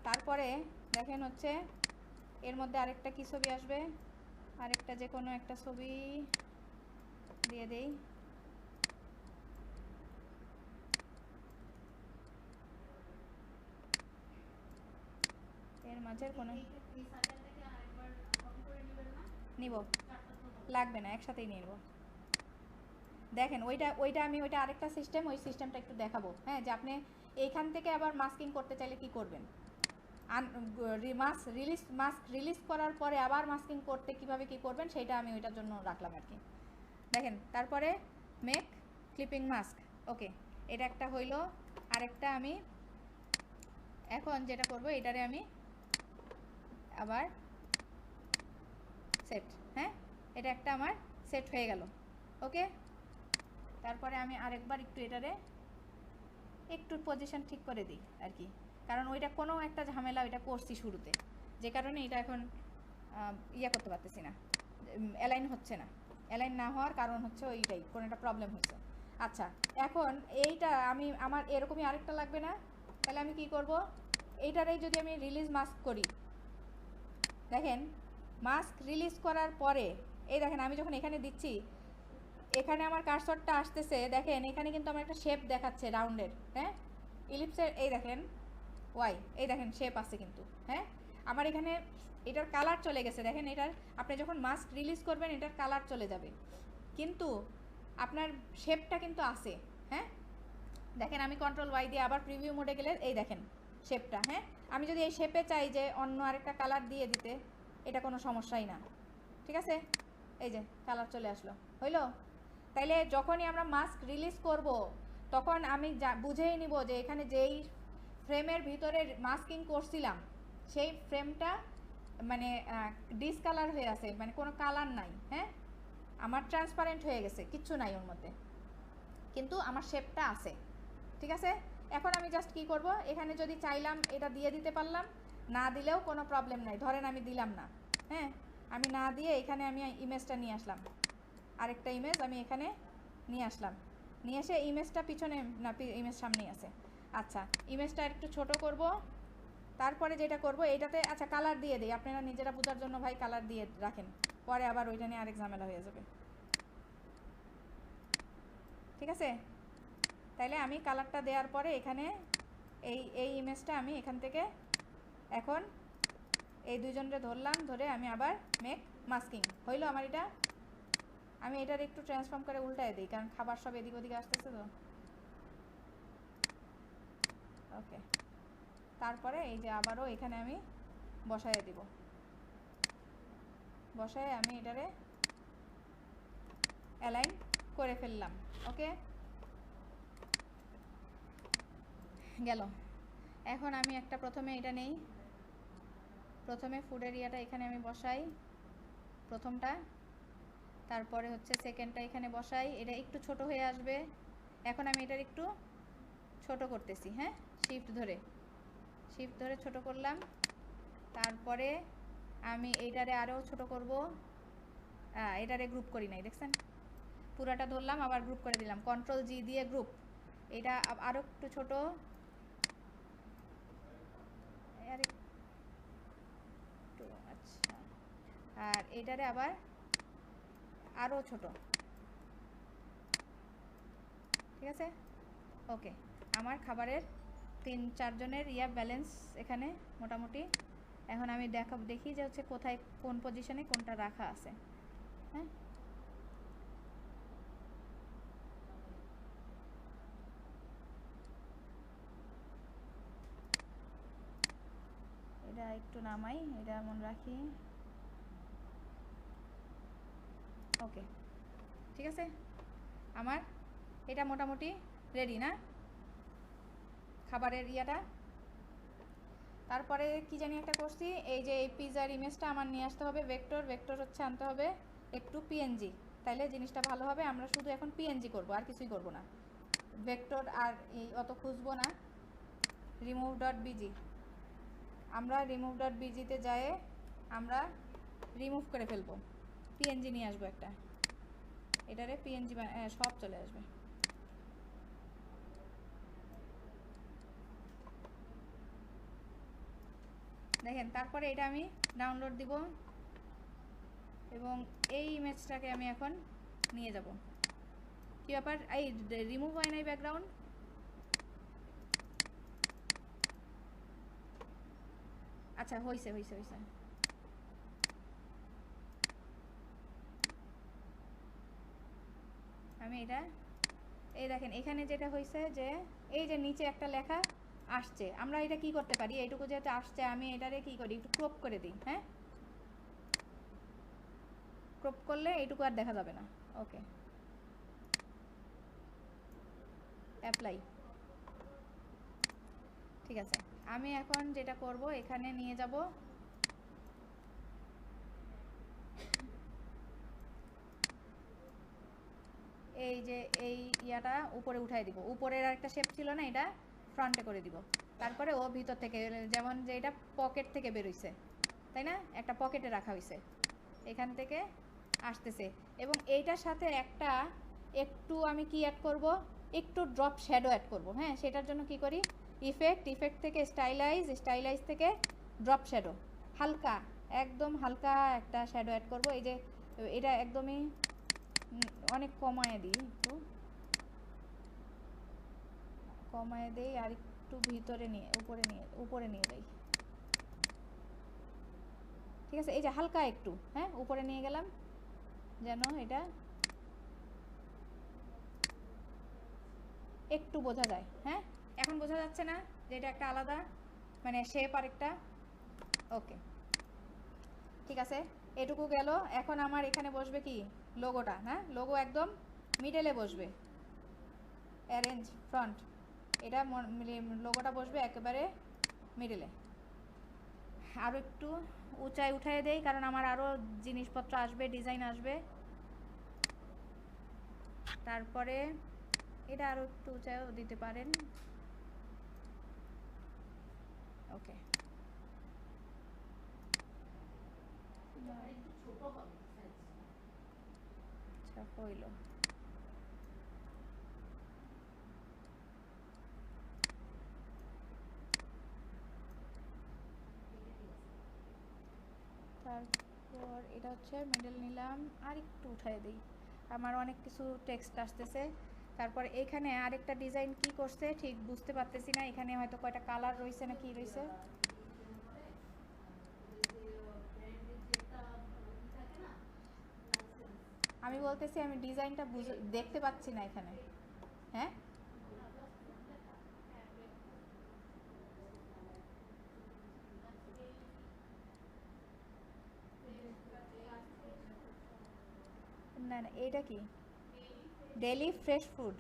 তারপরে দেখেন হচ্ছে এর মধ্যে আরেকটা কি ছবি আসবে, আরেকটা যে কোনো একটা ছবি দিয়ে দেই। এর মাঝের কোনো নিব, লাগবে না, একসাথেই নিয়ে নেব। দেখেন ওইটা আমি আরেকটা সিস্টেম, ওই সিস্টেমটা একটু দেখাবো। হ্যাঁ, যে আপনি এইখান থেকে আবার মাস্কিং করতে চাইলে কি করবেন, মাস্ক রিলিজ করার পরে আবার মাস্কিং করতে কিভাবে কি করবেন সেটা আমি ওইটার জন্য রাখলাম আর কি। দেখেন তারপরে মেক ক্লিপিং মাস্ক। ওকে, এটা একটা হইলো। আরেকটা আমি এখন যেটা করব, এটারে আমি আবার সেট, হ্যাঁ এটা একটা আমার সেট হয়ে গেল। ওকে, তারপরে আমি আরেকবার একটু এটারে একটু পজিশন ঠিক করে দিই আর কি, কারণ ওইটা কোনো একটা ঝামেলা ওইটা করছি শুরুতে, যে কারণে এটা এখন ইয়ে করতে পারতেছি না, অ্যালাইন হচ্ছে না। অ্যালাইন না হওয়ার কারণ হচ্ছে ওইটাই, কোনো একটা প্রবলেম হচ্ছে। আচ্ছা, এখন এইটা আমার এরকমই আরেকটা লাগবে না, তাহলে আমি কি করব, এইটারেই যদি আমি রিলিজ মাস্ক করি, দেখেন মাস্ক রিলিজ করার পরে এই দেখেন আমি যখন এখানে দিচ্ছি, এখানে আমার কার্সরটা আসতেছে, দেখেন এখানে কিন্তু আমার একটা শেপ দেখাচ্ছে রাউন্ডের, হ্যাঁ ইলিপসের, এই দেখেন ওয়াই, এই দেখেন শেপ আছে কিন্তু, হ্যাঁ আমার এখানে এটার কালার চলে গেছে। দেখেন এটার আপনি যখন মাস্ক রিলিজ করবেন এটার কালার চলে যাবে, কিন্তু আপনার শেপটা কিন্তু আছে। হ্যাঁ, দেখেন আমি কন্ট্রোল ওয়াই দিয়ে আবার প্রিভিউ মোডে গেলে এই দেখেন শেপটা। হ্যাঁ, আমি যদি এই শেপে চাই যে অন্য আরেকটা কালার দিয়ে দিতে, এটা কোনো সমস্যাই না। ঠিক আছে, এই যে কালার চলে আসলো, হইলো? তাইলে যখনই আমরা মাস্ক রিলিজ করব তখন আমি বুঝেই নিব যে এখানে যেই ফ্রেমের ভিতরে মাস্কিং করছিলাম সেই ফ্রেমটা মানে ডিসকালার হয়ে আছে, মানে কোনো কালার নাই। হ্যাঁ, আমার ট্রান্সপারেন্ট হয়ে গেছে, কিচ্ছু নাই ওর মধ্যে, কিন্তু আমার শেপটা আছে। ঠিক আছে, এখন আমি জাস্ট কি করব, এখানে যদি চাইলাম এটা দিয়ে দিতে পারলাম, না দিলেও কোনো প্রবলেম নাই। ধরেন আমি দিলাম না, হ্যাঁ আমি না দিয়ে এখানে আমি ইমেজটা নিয়ে আসলাম, আরেকটা ইমেজ আমি এখানে নিয়ে আসলাম, নিয়ে এসে ইমেজটা পিছনে না, ইমেজ সামনেই আছে। আচ্ছা, ইমেজটা একটু ছোট করব। তারপরে যেটা করব এইটাতে, আচ্ছা কালার দিয়ে দিই, আপনারা নিজেরা বোঝার জন্য ভাই কালার দিয়ে রাখেন, পরে আবার ওইটা নিয়ে আরেক ঝামেলা হয়ে যাবে। ঠিক আছে, তাইলে আমি কালারটা দেওয়ার পরে এখানে এই ইমেজটা আমি এখান থেকে এখন এই দুইজনরে ধরলাম, ধরে আমি আবার মেক মাস্কিং হইলো আমার এটা। আমি এটার একটু ট্রান্সফর্ম করে উল্টায় দিই, কারণ খাবার সব এদিক ওদিকে আসতেছে তো। ওকে, তারপরে এই যে আবারও এখানে আমি বসায় দিব, বসায় আমি এটারে অ্যালাইন করে ফেললাম। ওকে, গেল। এখন আমি একটা প্রথমে এটা নেই, প্রথমে ফুডের ইয়াটা এখানে আমি বসাই প্রথমটা, তারপরে হচ্ছে সেকেন্ডটা এখানে বসাই, এটা একটু ছোট হয়ে আসবে। এখন আমি এটার একটু ছোট করতেছি, হ্যাঁ, শিফট ধরে ছোট করলাম। তারপরে আমি এইটারে আরও ছোট করব, এটারে গ্রুপ করি নাই, দেখছেন, পুরাটা ধরলাম আবার গ্রুপ করে দিলাম, কন্ট্রোল জি দিয়ে গ্রুপ। এটা আরও একটু ছোট, আচ্ছা, আর এটারে আবার আরও ছোট। ঠিক আছে, ওকে। আমার খাবারের 3-4 জনের ব্যালেন্স এখানে মোটামুটি। এখন আমি দেখি যে হচ্ছে কোথায় কোন পজিশনে কোনটা রাখা আছে। হ্যাঁ, এটা একটু নামাই, এটা এমন রাখি। ওকে, ঠিক আছে, আমার এটা মোটামুটি রেডি না খাবারের ইয়াটা। তারপরে কি জানি একটা করছি, এই যে এই পিজার ইমেজটা আমার নিয়ে আসতে হবে ভেক্টর হচ্ছে আনতে হবে একটু পিএনজি, তাইলে জিনিসটা ভালো হবে। আমরা শুধু এখন পিএনজি করব, আর কিছুই করব না, ভেক্টর আর এই অত খুঁজবো না। রিমুভ ডট বিজি, আমরা রিমুভ ডট বিজিতে যায় আমরা রিমুভ করে ফেলবো, পিএনজি নিয়ে আসবো একটা, এটারে পিএনজি সব চলে আসবে। দেখেন, তারপরে এটা আমি ডাউনলোড দিব এবং এই ইমেজটাকে আমি এখন নিয়ে যাব। কি ব্যাপার, এই রিমুভ হয় নাই ব্যাকগ্রাউন্ড? আচ্ছা, হয়েছে। আমি এটা, এই দেখেন এখানে যেটা হয়েছে যে এই যে নিচে একটা লেখা আসছে, আমরা এটা কি করতে পারি, এইটুকু যেহেতু আসছে আমি এটারে কি করি, একটু ক্রপ করে দিই। হ্যাঁ, ক্রপ করলে এইটুকু আর দেখা যাবে না। ওকে, অ্যাপ্লাই। ঠিক আছে, আমি এখন যেটা করব এখানে নিয়ে যাব, এই যে এই ইয়াটা উপরে উঠাই দিব, উপরের আরেকটা শেপ ছিল না, এটা ফ্রন্টে করে দিব। তারপরে ও ভিতর থেকে, যেমন যে এটা পকেট থেকে বেরোইছে, তাই না, একটা পকেটে রাখা হয়েছে, এখান থেকে আসতেছে। এবং এইটার সাথে একটা একটু আমি কি অ্যাড করব, একটু ড্রপ শ্যাডো অ্যাড করব। হ্যাঁ, সেটার জন্য কি করি, ইফেক্ট থেকে স্টাইলাইজ থেকে ড্রপ শ্যাডো, হালকা, একদম হালকা একটা শ্যাডো অ্যাড করব। এই যে এটা একদমই অনেক কমায় দিই, একটু কমায় দেই, আর একটু ভিতরে নিয়ে উপরে নিয়ে যাই। ঠিক আছে, এই যে হালকা একটু, হ্যাঁ, উপরে নিয়ে গেলাম যেন এটা একটু বোঝা যায়। হ্যাঁ, এখন বোঝা যাচ্ছে না যে এটা একটা আলাদা মানে শেপ আর একটা। ওকে, ঠিক আছে, এটুকু গেল। এখন আমার এখানে বসবে কি লোগোটা, হ্যাঁ, লোগো একদম মিডলে বসবে, অ্যারেঞ্জ ফ্রন্ট, এটা লোগোটা বসবে একেবারে মিডলে। আরও একটু উঁচায় উঠায় দেই, কারণ আমার আরও জিনিসপত্র আসবে, ডিজাইন আসবে। তারপরে এটা আরও একটু উঁচায়ও দিতে পারেন। ওকে, আচ্ছা, হইল। এটা হচ্ছে মিডল নিলাম, আর একটু উঠাই দিই, আমার অনেক কিছু টেক্সট আসতেছে। তারপর এখানে আরেকটা ডিজাইন কি করছে ঠিক বুঝতে পারতেছি না, এখানে হয়তো কয়টা কালার রয়েছে না কি রয়েছে। আমি বলতেছি আমি ডিজাইনটা দেখতে পাচ্ছি না এখানে। হ্যাঁ না না, এইটা কি daily fresh food,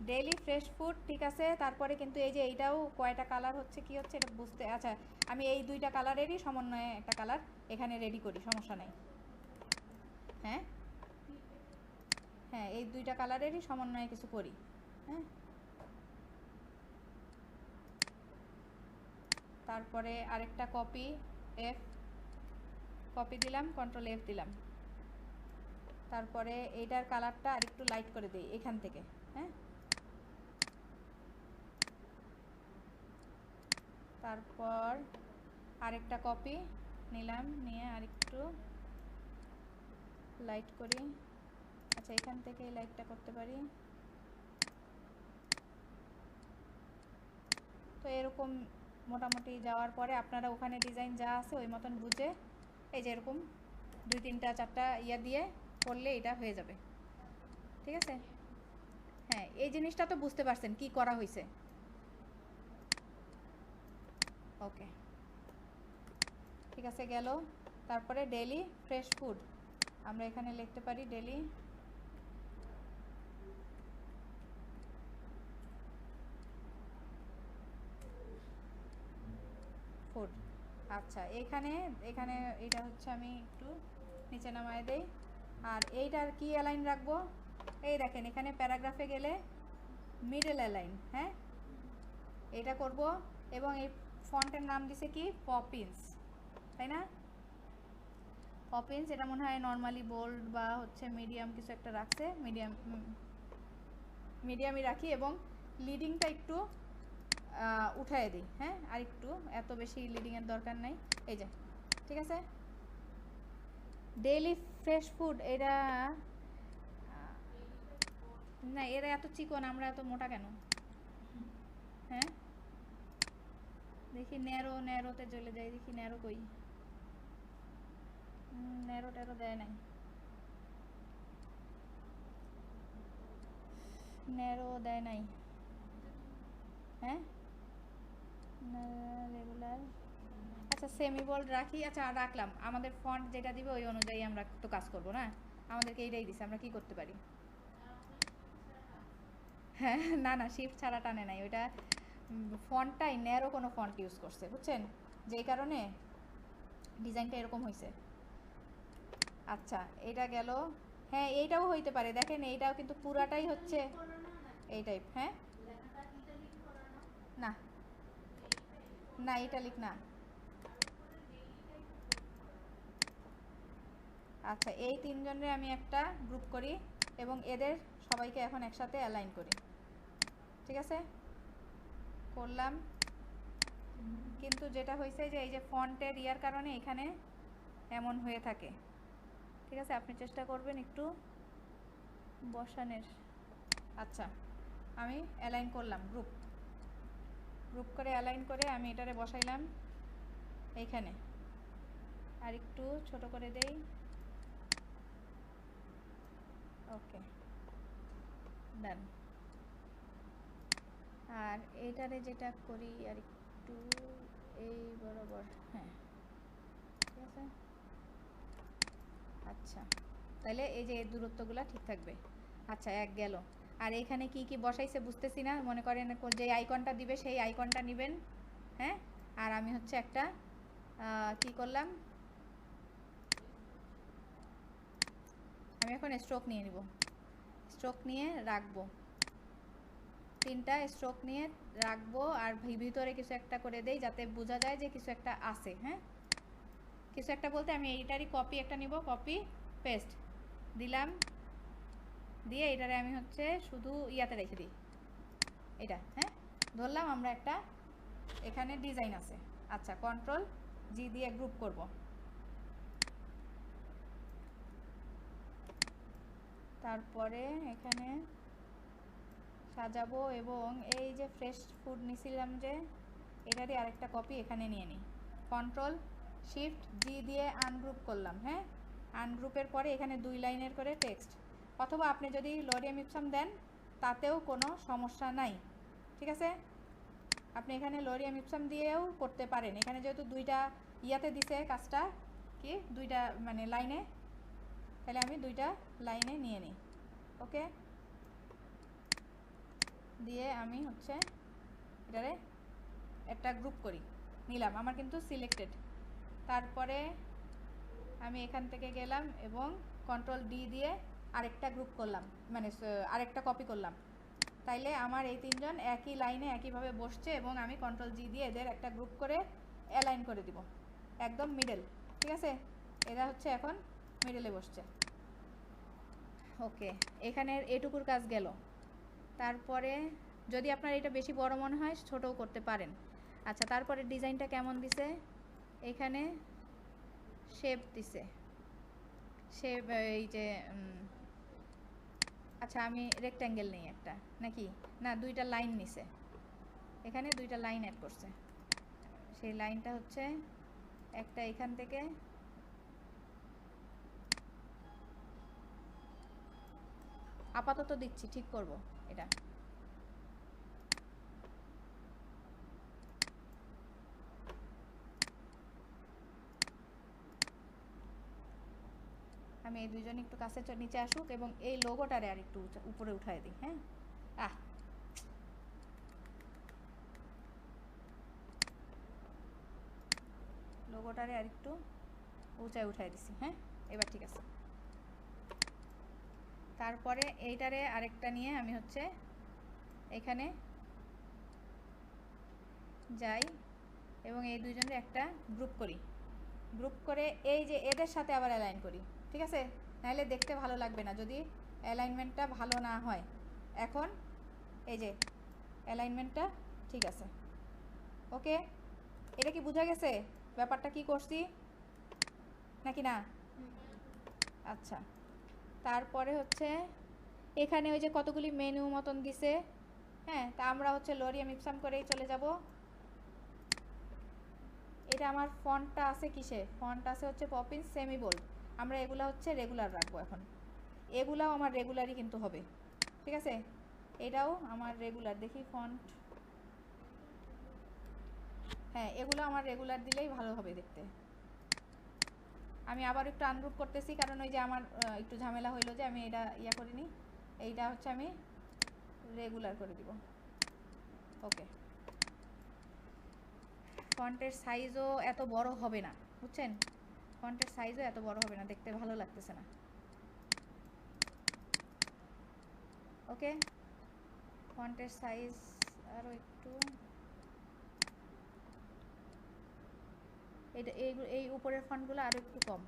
daily fresh food ঠিক আছে। তারপরে কিন্তু এই যে এইটাও কয়টা কালার হচ্ছে কি হচ্ছে এটা বুঝতে, আচ্ছা আমি এই দুইটা কালারেরই সমন্বয়ে একটা কালার এখানে রেডি করি, সমস্যা নেই। হ্যাঁ হ্যাঁ, এই দুইটা কালারেরই সমন্বয়ে কিছু করি। হ্যাঁ, তারপরে আরেকটা কপি এফ, কপি দিলাম, কন্ট্রোল এফ দিলাম। তারপরে এইটার কালারটা আরেকটু লাইট করে দিই এখান থেকে। হ্যাঁ, তারপর আরেকটা কপি নিলাম, নিয়ে আরেকটু লাইট করি। আচ্ছা এখান থেকে লাইটটা করতে পারি। তো এরকম মোটামুটি যাওয়ার পরে আপনারা ওখানে ডিজাইন যা আছে ওই মতন বুঝে এই যে এরকম 2-3-4টা ইয়া দিয়ে করলে এটা হয়ে যাবে। ঠিক আছে, হ্যাঁ এই জিনিসটা তো বুঝতে পারছেন কি করা হয়েছে। ওকে ঠিক আছে গেল। তারপরে ডেইলি ফ্রেশ ফুড আমরা এখানে লিখতে পারি ডেইলি ফুড। আচ্ছা এখানে এখানে এটা হচ্ছে আমি একটু নিচে নামায় দেই। আর এইটার কি অ্যালাইন রাখবো, এই দেখেন এখানে প্যারাগ্রাফে গেলে মিডল অ্যালাইন, হ্যাঁ এটা করব। এবং এই ফন্টের নাম দিছে কি পপিন্স, তাই না? পপিন্স, এটা মনে হয় নর্মালি বোল্ড বা হচ্ছে মিডিয়াম কিছু একটা রাখছে, মিডিয়ামই রাখি এবং লিডিংটা একটু উঠায় দিই। হ্যাঁ আর একটু, এত বেশি লিডিংয়ের দরকার নাই। এই যে ঠিক আছে, ডেইলি ফ্রেশ ফুড এটা না, এরা এত চিকন আমরা এত মোটা কেন? হ্যাঁ দেখি ন্যারো, ন্যারোতে চলে যাই, দেখি ন্যারো কই, ন্যারো ট্যারো দেয় নাই, ন্যারো দেয় নাই। হ্যাঁ রেগুলার, আচ্ছা সেমি বোল্ড রাখি। আচ্ছা রাখলাম, আমাদের ফন্ট যেটা দিবে ওই অনুযায়ী আমরা তো কাজ করব না, আমাদেরকে এইটাই দিছে, আমরা কি করতে পারি? হ্যাঁ না না, শিফট ছাড়া টানে নাই, ওইটা ফন্টটাই ন্যারো কোনো ফন্ট ইউজ করছে বুঝছেন, যেই কারণে ডিজাইনটা এরকম হয়েছে। আচ্ছা এটা গেল। হ্যাঁ এইটাও হইতে পারে, দেখেন এইটাও কিন্তু পুরাটাই হচ্ছে এই টাইপ। হ্যাঁ না না, ইটালিক না। আচ্ছা এই তিনজনের আমি একটা গ্রুপ করি এবং এদের সবাইকে এখন একসাথে অ্যালাইন করি। ঠিক আছে করলাম, কিন্তু যেটা হয়েছে যে এই যে ফন্টের ইয়ার কারণে এখানে এমন হয়ে থাকে। ঠিক আছে আপনি চেষ্টা করবেন একটু বসানের। আচ্ছা আমি অ্যালাইন করলাম, গ্রুপ গ্রুপ করে অ্যালাইন করে আমি এটারে বসাইলাম এইখানে, আর একটু ছোট করে দেই। ওকে ডান। আর এইটারে যেটা করি আর একটু এই বরাবর, হ্যাঁ ঠিক আছে। আচ্ছা তাহলে এই যে দূরত্বগুলো ঠিক থাকবে। আচ্ছা এক গেল। আর এখানে কি কি বসাইছে বুঝতেছি না, মনে করেন যে আইকনটা দিবে সেই আইকনটা নেবেন। হ্যাঁ আর আমি হচ্ছে একটা কি করলাম, আমি এখন স্ট্রোক নিয়ে নিব, স্ট্রোক নিয়ে রাখবো, 3টা স্ট্রোক নিয়ে রাখবো। আর ভিতরে কিছু একটা করে দেই যাতে বোঝা যায় যে কিছু একটা আছে। হ্যাঁ কিছু একটা বলতে আমি এইটারই কপি একটা নিব, কপি পেস্ট দিলাম, দিয়ে এটারে আমি হচ্ছে শুধু ইয়াতে রেখে দিই এটা। হ্যাঁ ধরলাম আমরা একটা এখানে ডিজাইন আছে। আচ্ছা কন্ট্রোল জি দিয়ে গ্রুপ করব, তারপরে এখানে সাজাবো এবং এই যে ফ্রেশ ফুড নিছিলাম যে এটারই আরেকটা কপি এখানে নিয়ে নিই। কন্ট্রোল শিফট জি দিয়ে আনগ্রুপ করলাম। হ্যাঁ, আনগ্রুপের পরে এখানে 2 লাইনের করে টেক্সট, অথবা আপনি যদি লরিয়াম ইপসাম দেন তাতেও কোনো সমস্যা নাই। ঠিক আছে, আপনি এখানে লরিয়াম ইপসাম দিয়েও করতে পারেন। এখানে যেহেতু 2টা ইয়াতে দিছে কাজটা কি 2টা মানে লাইনে, তাহলে আমি 2টা লাইনে নিয়ে নিই। ওকে, দিয়ে আমি হচ্ছে এটারে একটা গ্রুপ করি নিলাম, আমার কিন্তু সিলেক্টেড। তারপরে আমি এখান থেকে গেলাম এবং কন্ট্রোল ডি দিয়ে আরেকটা গ্রুপ করলাম, মানে আরেকটা কপি করলাম। তাইলে আমার এই 3জন একই লাইনে একইভাবে বসছে এবং আমি কন্ট্রোল জি দিয়ে এদের একটা গ্রুপ করে অ্যালাইন করে দিব একদম মিডল। ঠিক আছে, এরা হচ্ছে এখন মিডলে বসছে। ওকে, এখানের এটুকুর কাজ গেল। তারপরে যদি আপনার এটা বেশি বড় মনে হয় ছোটও করতে পারেন। আচ্ছা, তারপরে ডিজাইনটা কেমন দিছে, এখানে শেপ দিছে, শেপ এই যে আচ্ছা আমি রেক্ট্যাঙ্গেল নেই একটা, নাকি না 2টা লাইন নিছে, এখানে 2টা লাইন অ্যাড করছে। সেই লাইনটা হচ্ছে একটা এখান থেকে আপাতত দিচ্ছি, ঠিক করব এটা। আমি এই 2জন একটু কাছে নিচে আসুক এবং এই লোগোটারে আর একটু উপরে উঠাই দিই। হ্যাঁ, লোগোটারে আর একটু উঁচায় উঠাই দিছি। হ্যাঁ, এবার ঠিক আছে। তারপরে এইটারে আরেকটা নিয়ে আমি হচ্ছে এখানে যাই এবং এই 2জনের একটা গ্রুপ করি, গ্রুপ করে এই যে এদের সাথে আবার অ্যালাইন করি। ঠিক আছে, নাহলে দেখতে ভালো লাগবে না যদি অ্যালাইনমেন্টটা ভালো না হয়। এখন এই যে অ্যালাইনমেন্টটা ঠিক আছে। ওকে, এটা কি বোঝা গেছে ব্যাপারটা কি করছি নাকি না? আচ্ছা, তারপরে হচ্ছে এখানে ওই যে কতগুলি মেনু মতন দিছে। হ্যাঁ, তা আমরা হচ্ছে লরিয়াম ইপসাম করেই চলে যাব। এটা আমার ফন্টটা আছে কিসে, ফন্ট আছে হচ্ছে পপিন্স সেমি বোল্ড। আমরা এগুলো হচ্ছে রেগুলার রাখবো এখন, এগুলাও আমার রেগুলারই কিন্তু হবে। ঠিক আছে, এটাও আমার রেগুলার, দেখি ফন্ট, হ্যাঁ এগুলো আমার রেগুলার দিলেই ভালো হবে দেখতে। আমি আবার একটু আনগ্রুপ করতেছি কারণ ওই যে আমার একটু ঝামেলা হইলো যে আমি এটা ইয়া করিনি, এইটা হচ্ছে আমি রেগুলার করে দিব। ওকে, ফন্টের সাইজও এত বড় হবে না, বুঝছেন, ফন্টের সাইজও এত বড় হবে না, দেখতে ভালো লাগতেছে না। ওকে, ফন্টের সাইজ আরও একটু, এটা এই উপরের ফন্টগুলো আরও একটু কম,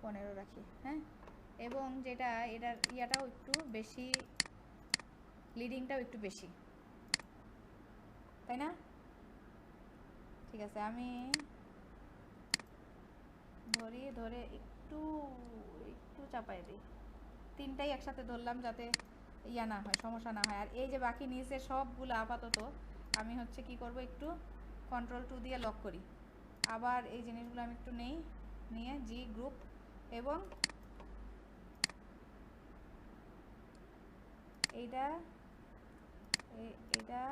15 রাখি। হ্যাঁ, এবং যেটা এটার ইয়াটাও একটু বেশি, লিডিংটাও একটু বেশি, তাই না? ঠিক আছে, আমি ধরে একটু একটু চাপাই দিই, 3টাই একসাথে ধরলাম যাতে ইয়া না হয়, সমস্যা না হয়। আর এই যে বাকি নিচে সবগুলো আপাতত আমি হচ্ছে কি করব, একটু কন্ট্রোল 2 দিয়ে লক করি। আবার এই জিনিসগুলো আমি একটু নিয়ে জি গ্রুপ এবং এইটা এটা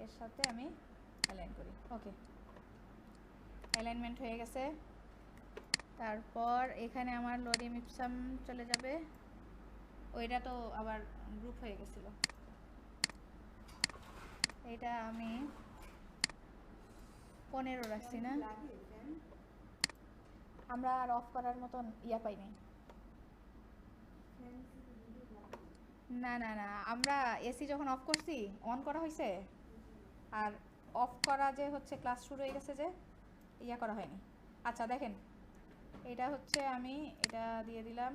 এর সাথে আমি অ্যালাইন করি। ওকে, অ্যালাইনমেন্ট হয়ে গেছে। তারপর এখানে আমার লরিয়াম ইপসাম চলে যাবে, ওইটা তো আবার গ্রুপ হয়ে গেছিলো। এটা আমি 15 রাখছি না, আমরা আর অফ করার মতন ইয়া পাই নাই। না না না, আমরা এসি যখন অফ করছি অন করা হয়েছে, আর অফ করা যে হচ্ছে ক্লাস শুরু হয়ে গেছে যে ইয়া করা হয়নি। আচ্ছা দেখেন, এটা হচ্ছে আমি এটা দিয়ে দিলাম,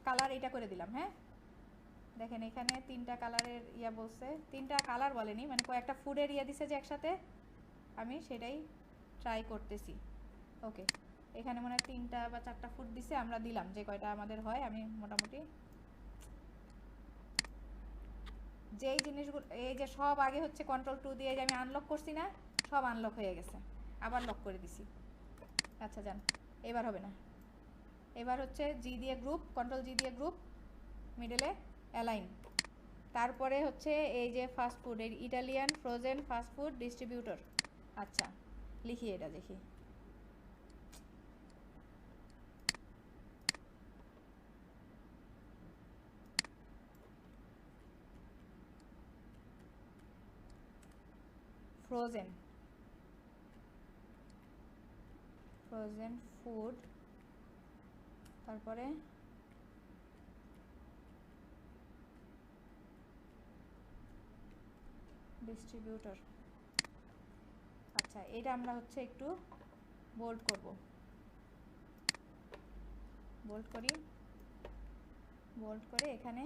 কালার এটা করে দিলাম। হ্যাঁ, দেখেন এখানে 3টা কালারের ইয়া বলছে, 3টা কালার বলেনি, মানে কয়েকটা ফুডের ইয়া দিছে যে একসাথে, আমি সেটাই ট্রাই করতেছি। ওকে, এখানে মনে হয় 3টা বা 4টা ফুট দিছে, আমরা দিলাম যে কয়টা আমাদের হয়। আমি মোটামুটি যেই জিনিসগুলো এই যে সব আগে হচ্ছে Ctrl+2 দিয়ে যে আমি আনলক করছি না, সব আনলক হয়ে গেছে, আবার লক করে দিছি। আচ্ছা যান, এবার হবে না। এবার হচ্ছে জি দিয়ে গ্রুপ, Ctrl+G দিয়ে গ্রুপ, মিডলে অ্যালাইন। তারপরে হচ্ছে এই যে ফাস্ট ফুড, এই Italian frozen fast food distributor. আচ্ছা লিখি, এটা দেখি। ফ্রোজেন ফুড, তারপরে ডিস্ট্রিবিউটর। আচ্ছা এটা আমরা হচ্ছে একটু বোল্ড করব, বোল্ড করি, বোল্ড করে এখানে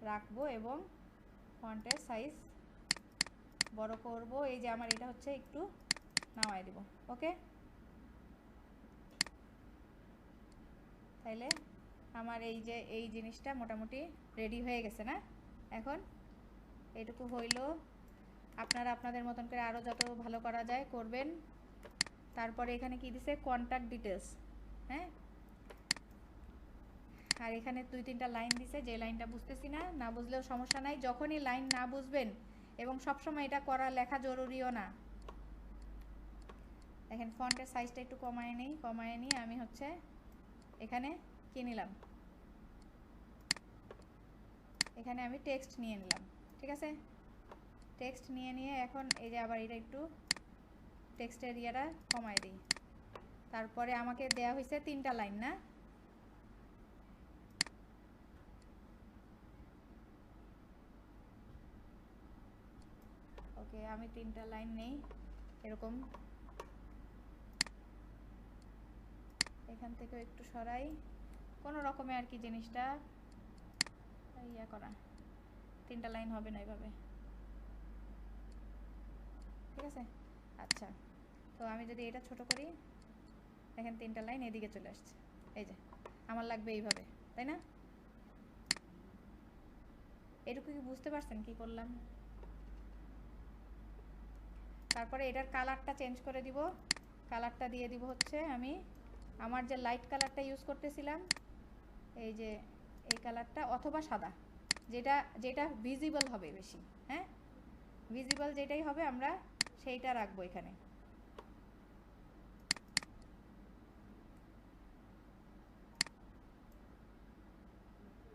রাখবো এবং ফন্টের সাইজ বড় করব। এই যে আমার এটা হচ্ছে একটু নামাই দেব। ওকে, তাইলে আমার এই যে এই জিনিসটা মোটামুটি রেডি হয়ে গেছে না? এখন এইটুকু হইল, আপনারা আপনাদের মতন করে আরও যত ভালো করা যায় করবেন। তারপরে এখানে কি দিছে, কন্ট্যাক্ট ডিটেলস, হ্যাঁ, আর এখানে 2-3টা লাইন দিছে, যে লাইনটা বুঝতেছি না, না বুঝলেও সমস্যা নাই। যখনই লাইন না বুঝবেন, এবং সবসময় এটা করা লেখা জরুরিও না। দেখেন ফন্টের সাইজটা একটু কমায় নেই, কমায় নিয়ে আমি হচ্ছে এখানে কি নিলাম, এখানে আমি টেক্সট নিয়ে নিলাম। ঠিক আছে, টেক্সট নিয়ে এখন এই যে আবার এটা একটু টেক্সটের ইয়াটা কমায় দিই। তারপরে আমাকে দেয়া হয়েছে 3টা লাইন না? ওকে, আমি 3টা লাইন নেই এরকম, এখান থেকে একটু সরাই কোনো রকমে আর কি জিনিসটা ইয়া করা। 3টা লাইন হবে না এভাবে, ঠিক আছে? আচ্ছা, তো আমি যদি এটা ছোট করি, দেখেন 3টা লাইন এদিকে চলে আসছে। এই যে আমার লাগবে এইভাবে, তাই না? এটুকু কি বুঝতে পারছেন কি করলাম? তারপরে এটার কালারটা চেঞ্জ করে দিব। কালারটা দিয়ে দিব হচ্ছে আমি আমার যে লাইট কালারটা ইউজ করতেছিলাম, এই যে এই কালারটা, অথবা সাদা, যেটা যেটা ভিজিবল হবে বেশি, হ্যাঁ, ভিজিবল যেটাই হবে আমরা সেইটা রাখবো এখানে।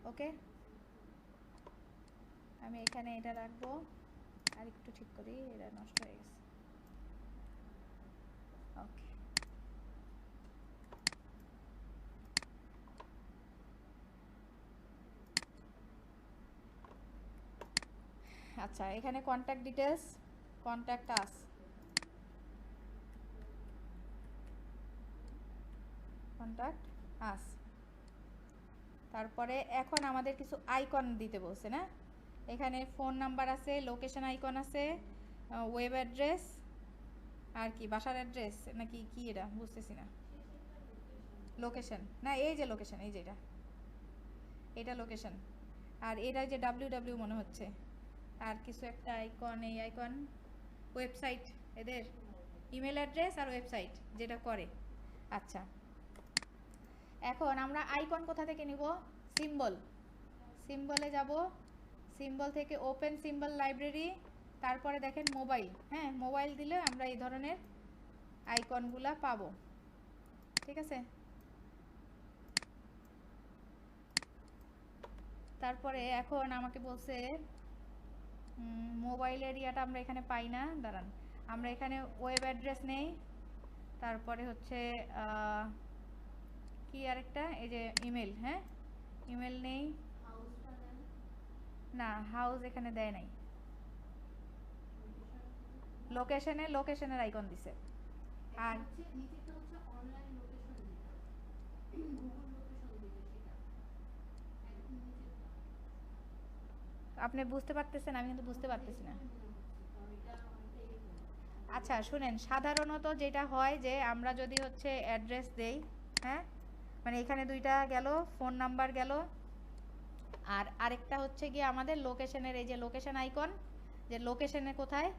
ওকে, আমি এখানে এটা রাখবো। আর একটু ঠিক করি, এটা নষ্ট হয়ে গেছে। ওকে, আচ্ছা এখানে contact details, contact us, contact us. তারপরে এখন আমাদের কিছু আইকন দিতে বলছে না? এখানে ফোন নাম্বার আছে, লোকেশন আইকন আছে, ওয়েব অ্যাড্রেস, আর কি বাসার অ্যাড্রেস নাকি কি এটা বুঝতেছি না। লোকেশন না, এই যে লোকেশন, এই যে এটা লোকেশন, আর এটা যে ডাব্লিউ মনে হচ্ছে, আর কিছু একটা আইকন, এই আইকন ওয়েবসাইট, এদের ইমেল অ্যাড্রেস আর ওয়েবসাইট যেটা করে। আচ্ছা, এখন আমরা আইকন কোথা থেকে নিব? সিম্বল, সিম্বলে যাব, সিম্বল থেকে ওপেন সিম্বল লাইব্রেরি, তারপরে দেখেন মোবাইল, হ্যাঁ মোবাইল দিলে আমরা এই ধরনের আইকনগুলা পাবো। ঠিক আছে, তারপরে এখন আমাকে বলছে মোবাইল এরিয়াটা আমরা এখানে পাই না, দাঁড়ান আমরা এখানে ওয়েব অ্যাড্রেস নেই, তারপরে হচ্ছে কি আরেকটা, এই যে ইমেল, হ্যাঁ ইমেল নেই না, হাউস এখানে দেয় নাই, লোকেশনের আইকন দিছে। আর আপনি বুঝতে পারতেছেন, আমি কিন্তু বুঝতে পারতেছি না। আচ্ছা শুনেন, সাধারণত যেটা হয় যে আমরা যদি হচ্ছে অ্যাড্রেস দেই, হ্যাঁ, মানে এখানে দুইটা গেল, ফোন নাম্বার গেল, আর আরেকটা হচ্ছে গিয়ে আমাদের লোকেশনের এই যে লোকেশন আইকন, যে লোকেশনে কোথায়,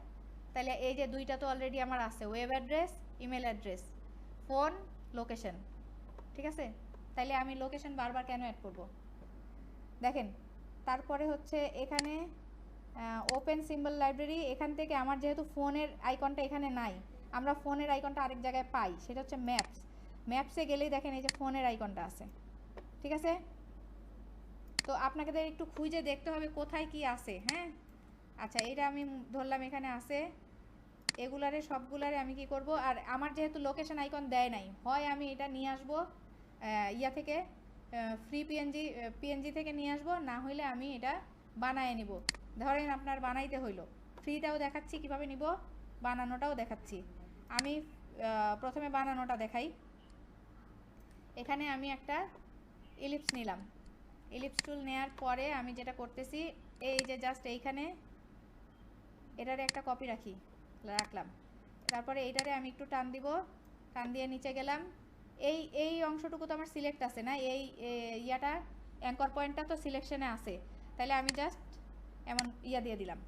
তাহলে এই যে দুইটা তো অলরেডি আমার আছে, web address, email address, phone, location, ঠিক আছে। তাইলে আমি লোকেশন বারবার কেন অ্যাড করব? দেখেন, তারপরে হচ্ছে এখানে ওপেন সিম্বল লাইব্রেরি, এখান থেকে আমার যেহেতু ফোনের আইকনটা এখানে নাই, আমরা ফোনের আইকনটা আরেক জায়গায় পাই, সেটা হচ্ছে ম্যাপস। ম্যাপসে গেলেই দেখেন এই যে ফোনের আইকনটা আছে, ঠিক আছে। তো আপনাকে একটু খুঁজে দেখতে হবে কোথায় কি আছে, হ্যাঁ। আচ্ছা, এটা আমি ধরলাম এখানে আছে, এগুলারে সবগুলারে আমি কি করব, আর আমার যেহেতু লোকেশন আইকন দেয় নাই, হয় আমি এটা নিয়ে আসবো ইয়া থেকে, ফ্রি পিএনজি থেকে নিয়ে আসবো, না হইলে আমি এটা বানায় নিব। ধরেন আপনার বানাইতে হইলো, ফ্রিটাও দেখাচ্ছি কিভাবে নিব, বানানোটাও দেখাচ্ছি। আমি প্রথমে বানানোটা দেখাই। এখানে আমি একটা ইলিপস নিলাম, ইলিপস টুল নেওয়ার পরে আমি যেটা করতেছি, এই যে জাস্ট এইখানে এটারে একটা কপি রাখলাম, তারপরে এইটারে আমি একটু টান দিব, টান দিয়ে নিচে গেলাম, এই অংশটুকু তো আমার সিলেক্ট আছে না, এই ইয়াটা অ্যাঙ্কর পয়েন্টটা তো সিলেকশনে আছে, তাহলে আমি জাস্ট এমন ইয়া দিয়ে দিলাম।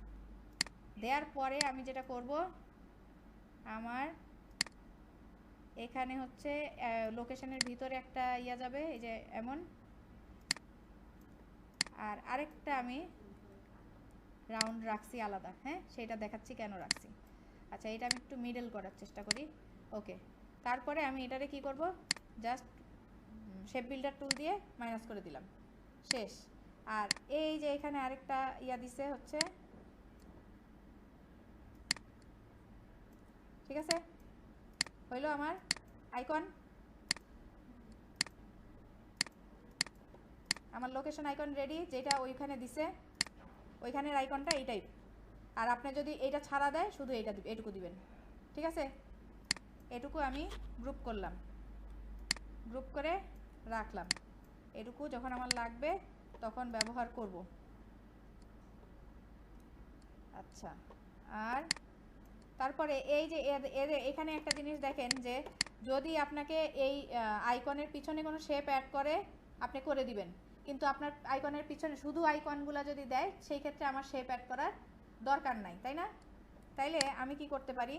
দেওয়ার পরে আমি যেটা করব, আমার এখানে হচ্ছে লোকেশনের ভিতরে একটা ইয়া যাবে, এই যে এমন, আর আরেকটা আমি রাউন্ড রাখছি আলাদা, হ্যাঁ, সেটা দেখাচ্ছি কেন রাখছি। আচ্ছা, এটা আমি একটু মিডল করার চেষ্টা করি, ওকে। তারপরে আমি এটারে কি করব, জাস্ট শেপ বিল্ডার টুল দিয়ে মাইনাস করে দিলাম, শেষ। আর এই যে এখানে আরেকটা ইয়া দিছে হচ্ছে, ঠিক আছে, হইলো আমার আইকন, আমার লোকেশন আইকন রেডি, যেটা ওইখানে দিছে, ওইখানের আইকনটা এইটাই। আর আপনি যদি এইটা ছাড়া দেয়, শুধু এইটা এটুকু দিবেন, ঠিক আছে। এটুকু আমি গ্রুপ করলাম, গ্রুপ করে রাখলাম, এটুকু যখন আমার লাগবে তখন ব্যবহার করব। আচ্ছা, আর তারপরে এই যে এখানে একটা জিনিস দেখেন, যে যদি আপনাকে এই আইকনের পিছনে কোনো শেপ অ্যাড করে, আপনি করে দিবেন, কিন্তু আপনার আইকনের পিছনে শুধু আইকনগুলো যদি দেয়, সেই ক্ষেত্রে আমার শেপ অ্যাড করার দরকার নাই, তাই না? তাইলে আমি কি করতে পারি,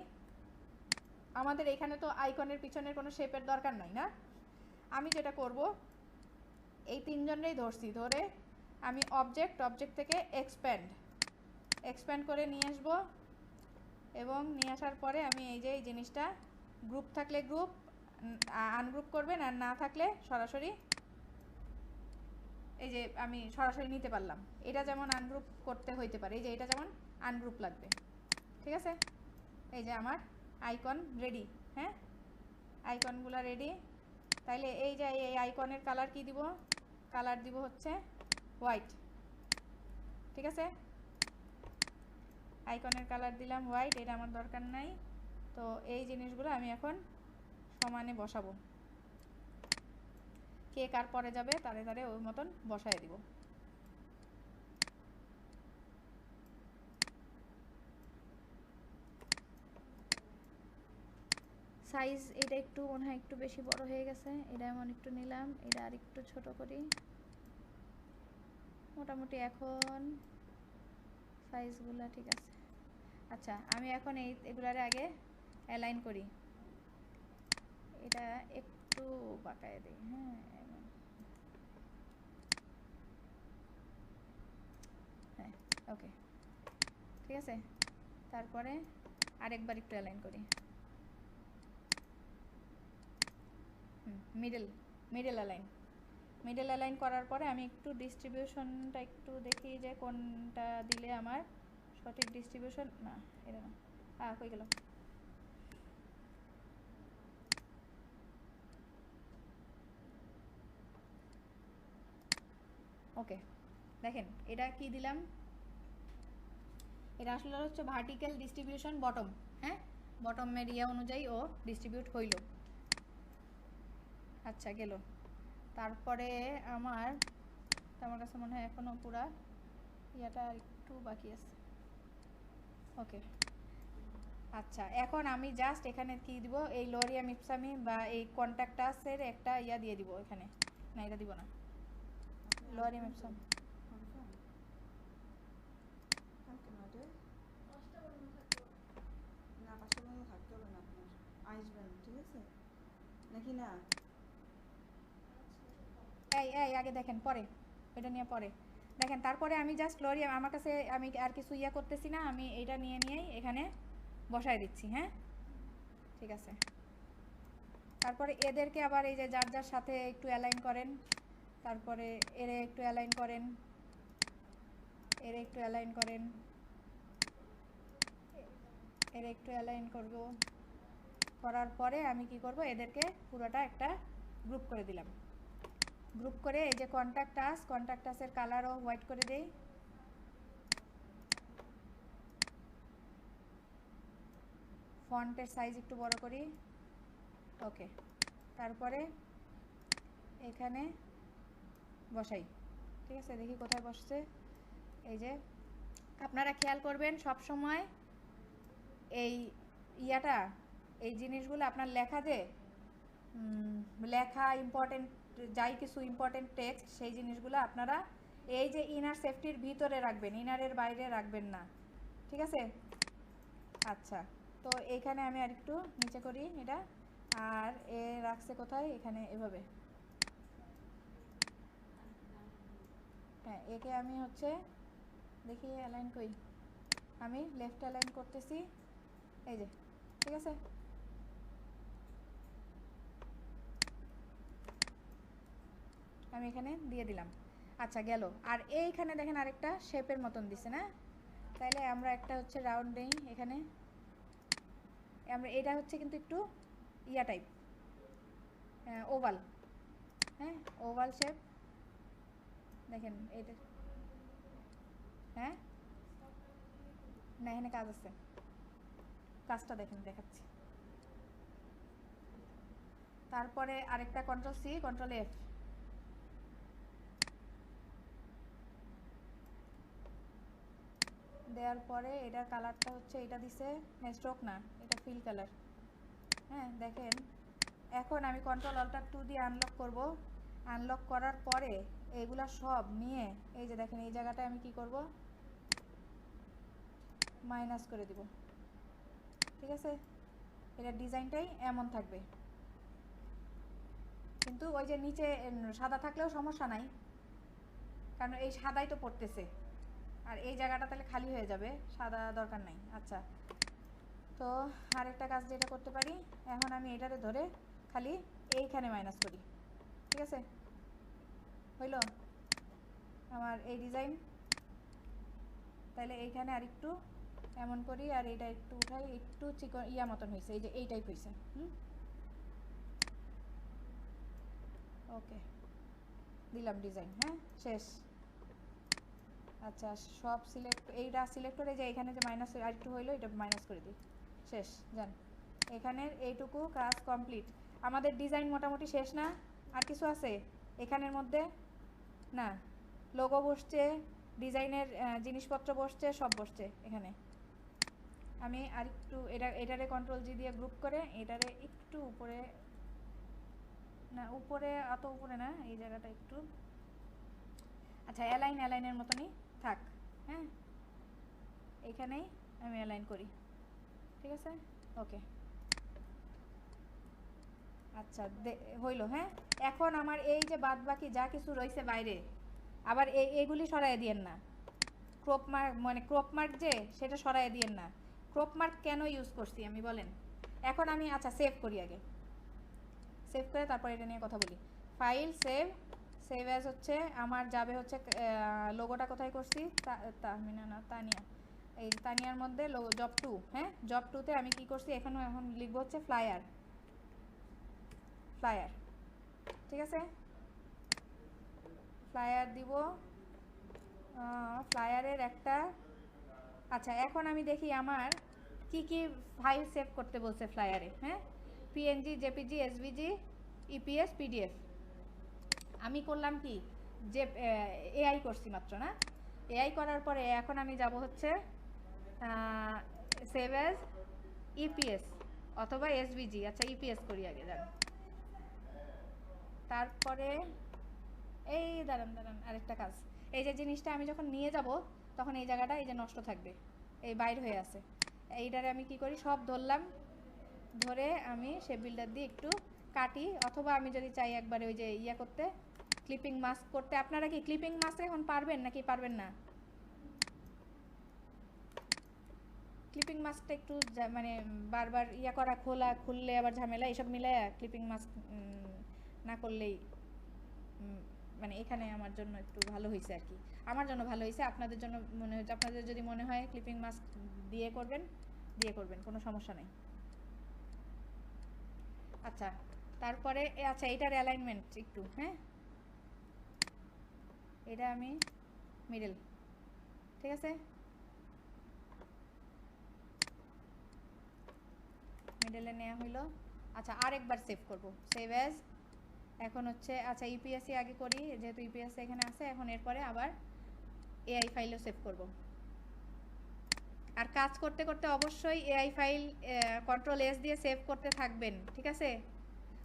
আমাদের এখানে তো আইকনের পিছনের কোনো শেপের দরকার নাই না, আমি যেটা করব, এই তিনজনেই ধরছি, ধরে আমি অবজেক্ট থেকে এক্সপ্যান্ড করে নিয়ে আসবো, এবং নিয়ে আসার পরে আমি এই যে এই জিনিসটা, গ্রুপ থাকলে গ্রুপ আনগ্রুপ করবেন, আর না থাকলে সরাসরি এই যে আমি সরাসরি নিতে পারলাম। এটা যেমন আনগ্রুপ করতে হইতে পারে, এই যে এটা যেমন আনগ্রুপ লাগবে, ঠিক আছে। এই যে আমার আইকন রেডি, হ্যাঁ, আইকনগুলো রেডি। তাইলে এই যে এই আইকনের কালার কি দিব, কালার দিব হচ্ছে হোয়াইট, ঠিক আছে। আইকনের কালার দিলাম হোয়াইট, এটা আমার দরকার নাই। তো এই জিনিসগুলো আমি এখন সমানে বসাবো, কে কার পরে যাবে তারে তারে ওই মতন বসায় দিব। সাইজ এটা একটু মনে হয় একটু বেশি বড় হয়ে গেছে, এটা এমন একটু নিলাম, এটা আর একটু ছোট করি, মোটামুটি এখন সাইজগুলো ঠিক আছে। আচ্ছা, আমি এখন এগুলারে আগে অ্যালাইন করি, এটা একটু বাঁকায় দিই, হ্যাঁ, হ্যাঁ, ওকে, ঠিক আছে। তারপরে আরেকবার একটু অ্যালাইন করি, মিডল অ্যালাইন করার পরে আমি একটু ডিস্ট্রিবিউশনটা একটু দেখি, যে কোনটা দিলে আমার সঠিক ডিস্ট্রিবিউশন, না এটা না, হয়ে গেল। ওকে, দেখেন এটা কি দিলাম, এটা আসলে হচ্ছে ভার্টিক্যাল ডিস্ট্রিবিউশন বটম, হ্যাঁ, বটম এরিয়া অনুযায়ী ও ডিস্ট্রিবিউট হইল। আচ্ছা, গেল। তারপরে আমার কাছে মনে হয় এখনো পুরা ইয়াটা একটু বাকি আছে, ওকে। আচ্ছা এখন আমি জাস্ট এখানে কি দিব, এই লোরিয়াম ইপসামি বা এই কন্ট্যাক্টাসের একটা ইয়া দিয়ে দিব এখানে। না এটা দিব না, লোরিয়াম ইপসামি। নাকি না এই এই আগে দেখেন, পরে এটা নিয়ে পরে দেখেন। তারপরে আমি জাস্ট লোরিয়াম, আমার কাছে আমি আর কিছু ইয়া করতেছি না, আমি এইটা নিয়েই এখানে বসায় দিচ্ছি। হ্যাঁ ঠিক আছে। তারপরে এদেরকে আবার এই যে যার যার সাথে একটু অ্যালাইন করেন, তারপরে এরে একটু অ্যালাইন করেন, এর একটু অ্যালাইন করেন, এর একটু অ্যালাইন করব। করার পরে আমি কি করব, এদেরকে পুরোটা একটা গ্রুপ করে দিলাম। গ্রুপ করে এই যে কন্ট্যাক্টাসের কালারও হোয়াইট করে দেই। ফন্টের সাইজ একটু বড় করি। ওকে, তারপরে এখানে বসাই। ঠিক আছে, দেখি কোথায় বসছে। এই যে আপনারা খেয়াল করবেন সব সময় এই ইয়াটা, এই জিনিসগুলো আপনার লেখা, যে লেখা ইম্পর্টেন্ট, যাই কিছু ইম্পর্টেন্ট টেক্সট, সেই জিনিসগুলো আপনারা এই যে ইনার সেফটির ভিতরে রাখবেন, ইনারের বাইরে রাখবেন না। ঠিক আছে। আচ্ছা, তো এইখানে আমি আরেকটু নিচে করি এটা, আর এ রাখছে কোথায়, এখানে এভাবে। হ্যাঁ, একে আমি হচ্ছে দেখি অ্যালাইন করি, আমি লেফট অ্যালাইন করতেছি, এই যে। ঠিক আছে, আমি এখানে দিয়ে দিলাম। আচ্ছা গেল। আর এইখানে দেখেন আরেকটা শেপের মতন দিছে না, তাইলে আমরা একটা হচ্ছে রাউন্ড নেই এখানে। আমরা এটা হচ্ছে কিন্তু একটু ইয়া টাইপ, ওভাল। হ্যাঁ, ওভাল শেপ দেখেন এটা। হ্যাঁ না, এখানে কাজ আছে, কাজটা দেখেন, দেখাচ্ছি। তারপরে আরেকটা কন্ট্রোল সি, কন্ট্রোল এফ দেওয়ার পরে এটার কালারটা হচ্ছে, এটা দিছে স্ট্রোক না, এটা ফিল কালার। হ্যাঁ দেখেন, এখন আমি কন্ট্রোল অল্টার 2 দিয়ে আনলক করব। আনলক করার পরে এইগুলা সব নিয়ে এই যে দেখেন, এই জায়গাটায় আমি কি করব, মাইনাস করে দিব। ঠিক আছে, এটার ডিজাইনটাই এমন থাকবে, কিন্তু ওই যে নিচে সাদা থাকলেও সমস্যা নাই, কারণ এই সাদাই তো পড়তেছে, আর এই জায়গাটা তাহলে খালি হয়ে যাবে, সাদা দরকার নাই। আচ্ছা, তো আরেকটা কাজ যেটা করতে পারি, এখন আমি এটারে ধরে খালি এইখানে মাইনাস করি। ঠিক আছে, হইল আমার এই ডিজাইন। তাহলে এইখানে আরেকটু এমন করি, আর এইটা একটু উঠাই, একটু চিকন ইয়া মতন হয়েছে, এই যে এই টাইপ হয়েছে। ওকে, দিলাম ডিজাইন। হ্যাঁ শেষ। আচ্ছা, সব সিলেক্ট, এইটা সিলেক্ট করে যে এখানে যে মাইনাস আরেকটু হইলো, এটা মাইনাস করে দিই। শেষ, যান। এখানের এইটুকু কাজ কমপ্লিট। আমাদের ডিজাইন মোটামুটি শেষ না? আর কিছু আছে এখানের মধ্যে? না, লোগো বসছে, ডিজাইনের জিনিসপত্র বসছে, সব বসছে এখানে। আমি আরেকটু এটারে কন্ট্রোল জি দিয়ে গ্রুপ করে এটারে একটু উপরে, না উপরে, অত উপরে না, এই জায়গাটা একটু, আচ্ছা অ্যালাইনের মতনই থাক। হ্যাঁ, এইখানেই আমি অ্যালাইন করি। ঠিক আছে, ওকে। আচ্ছা হইল। হ্যাঁ, এখন আমার এই যে বাদ বাকি যা কিছু রয়েছে বাইরে, আবার এইগুলি সরাই দিয়েন না। ক্রপ মার্ক, মানে ক্রপ মার্ক যে, সেটা সরাই দিয়েন না। ক্রপ মার্ক কেন ইউজ করছি আমি বলেন? এখন আমি আচ্ছা সেভ করি আগে, সেভ করে তারপর এটা নিয়ে কথা বলি। ফাইল, সেভ, সেভ অ্যাজ হচ্ছে আমার যাবে হচ্ছে লোগোটা কোথায় করছি, তাহমিনা না তানিয়া, এই তানিয়ার মধ্যে জব 2। হ্যাঁ, জব 2তে আমি কি করছি, এখন লিখবো হচ্ছে ফ্লায়ার। ফ্লায়ার, ঠিক আছে, ফ্লায়ার দিব। ফ্লায়ারের একটা, আচ্ছা এখন আমি দেখি আমার কি কি ফাইল সেভ করতে বলছে ফ্লায়ারে। হ্যাঁ, PNG, JPG, SVG, EPS, PDF. আমি করলাম কি, যে এআই করছি মাত্র না, এআই করার পরে এখন আমি যাব হচ্ছে সেভ অ্যাজ, ইপিএস অথবা এসভিজি। আচ্ছা ইপিএস করি আগে, দাঁড়ান। তারপরে এই দাঁড়ান দাঁড়ান আরেকটা কাজ, এই যে জিনিসটা আমি যখন নিয়ে যাব তখন এই জায়গাটা এই যে নষ্ট থাকবে, এই বাইর হয়ে আছে, এইটারে আমি কি করি, সব ধরলাম, ধরে আমি শেপ বিল্ডার দিয়ে একটু কাটি, অথবা আমি যদি চাই একবারে ওই যে ইয়া করতে, ক্লিপিং মাস্ক করতে। আপনারা কি ক্লিপিং মাস্ক এখন পারবেন নাকি পারবেন না? ক্লিপিং মাস্কটা একটু মানে বারবার ইয়া করা, খোলা, খুললে আবার ঝামেলা, এসব মিলায় ক্লিপিং মাস্ক না করলেই মানে এখানে আমার জন্য একটু ভালো হয়েছে আর কি, আমার জন্য ভালো হয়েছে, আপনাদের জন্য মনে হচ্ছে, আপনাদের যদি মনে হয় ক্লিপিং মাস্ক দিয়ে করবেন, কোনো সমস্যা নেই। আচ্ছা তারপরে আচ্ছা এটার অ্যালাইনমেন্ট একটু, হ্যাঁ এটা আমি মিডল, ঠিক আছে, মিডলে নেওয়া হইলো। আচ্ছা আরেকবার সেভ করব, সেভ অ্যাজ। এখন হচ্ছে আচ্ছা ইপিএসসি আগে করি, যেহেতু ইপিএসসি এখানে আছে, এখন এরপরে আবার এআই ফাইলও সেভ করব। আর কাজ করতে করতে অবশ্যই এআই ফাইল কন্ট্রোল এস দিয়ে সেভ করতে থাকবেন, ঠিক আছে।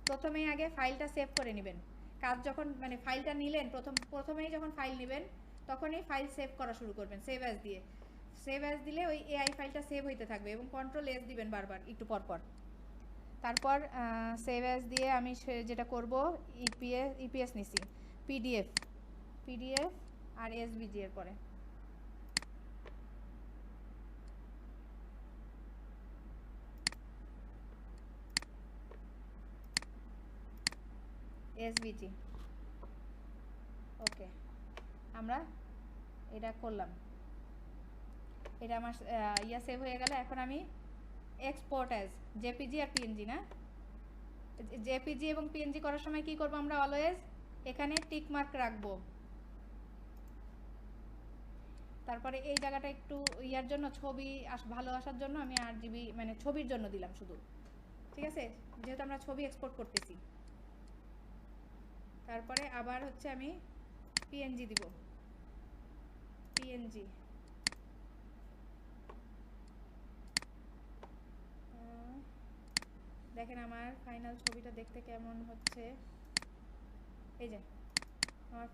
প্রথমেই আগে ফাইলটা সেভ করে নেবেন, কাজ যখন মানে ফাইলটা নিলেন, প্রথমেই যখন ফাইল নেবেন তখনই ফাইল সেভ করা শুরু করবেন সেভ অ্যাজ দিয়ে। সেভ অ্যাজ দিলে ওই এআই ফাইলটা সেভ হইতে থাকবে, এবং কন্ট্রোল এস দিবেন বারবার একটু পরপর। তারপর সেভ অ্যাজ দিয়ে আমি যেটা করব, ইপিএস নিছি, পিডিএফ আর এসভিজি এর পরে এসভিজি। ওকে আমরা এটা করলাম, এটা আমার ইয়া সেভ হয়ে গেল। এখন আমি এক্সপোর্ট অ্যাজ জেপিজি আর পিএনজি, না জেপিজি এবং পিএনজি করার সময় কি করব আমরা, অলওয়েজ এখানে টিক মার্ক রাখবো। তারপরে এই জায়গাটা একটু ইয়ার জন্য, ছবি ভালো আসার জন্য আমি আরজিবি মানে ছবির জন্য দিলাম শুধু, ঠিক আছে, যেহেতু আমরা ছবি এক্সপোর্ট করতেছি। তারপরে আবার হচ্ছে আমি পিএনজি দিব, পিএনজি দেখেন আমার ফাইনাল ছবিটা দেখতে কেমন হচ্ছে, এই যে আমার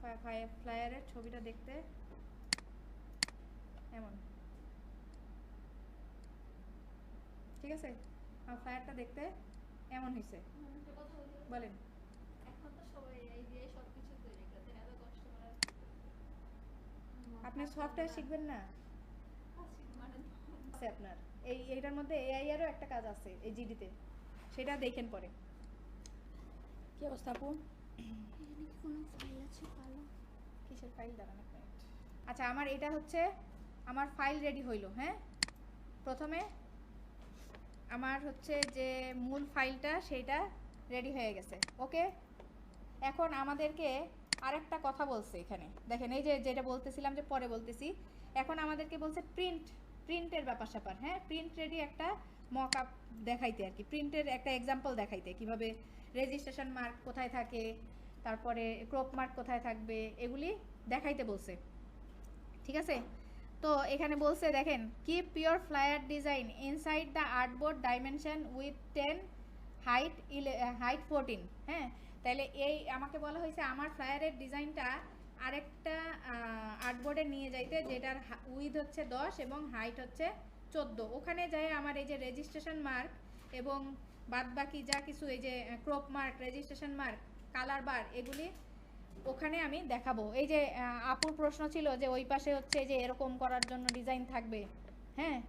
ফ্লায়ারের ছবিটা দেখতে এমন, ঠিক আছে, আমার ফ্লায়ারটা দেখতে এমন হয়েছে। বলেন এখন তো সবাই এই দিয়ে সবকিছু তৈরি করতে, এত কষ্ট করে আপনি সফটওয়্যার শিখবেন না? আছে আপনার এইটার মধ্যে এআই এরও একটা কাজ আছে এই জিডিতে, সেটা দেখেন পরে। কি অবস্থা আপু? এখানে কি কোনো ফাইল আছে ভালো? কিসের ফাইল, দাঁড়ান এক মিনিট। আচ্ছা আমার এটা হচ্ছে আমার ফাইল রেডি হইলো, হ্যাঁ প্রথমে আমার হচ্ছে যে মূল ফাইলটা সেইটা রেডি হয়ে গেছে, ওকে। এখন আমাদেরকে আরেকটা কথা বলছে এখানে, দেখেন এই যে যেটা বলতেছিলাম যে পরে বলতেছি, এখন আমাদেরকে বলছে প্রিন্টের ব্যাপার স্যাপার, হ্যাঁ প্রিন্ট রেডি একটা মক আপ দেখাইতে আর কি, প্রিন্টের একটা এক্সাম্পল দেখাইতে, কিভাবে রেজিস্ট্রেশন মার্ক কোথায় থাকে, তারপরে ক্রপ মার্ক কোথায় থাকবে, এগুলি দেখাইতে বলছে, ঠিক আছে। তো এখানে বলছে দেখেন, keep pure flyer design inside the artboard dimension with 10 height 14, হ্যাঁ তাহলে এই আমাকে বলা হয়েছে আমার ফ্লায়ারের ডিজাইনটা আরেকটা আর্টবোর্ডে নিয়ে যাইতে, যেটার উইথ হচ্ছে 10 এবং হাইট হচ্ছে 14, ওখানে যাই আমার এই যে রেজিস্ট্রেশন মার্ক এবং বাদ বাকি যা কিছু এই যে crop mark, registration mark, colour bar, এগুলি ওখানে আমি দেখাবো। এই যে আপুর প্রশ্ন ছিল যে ওই পাশে হচ্ছে যে এরকম করার জন্য ডিজাইন থাকবে, হ্যাঁ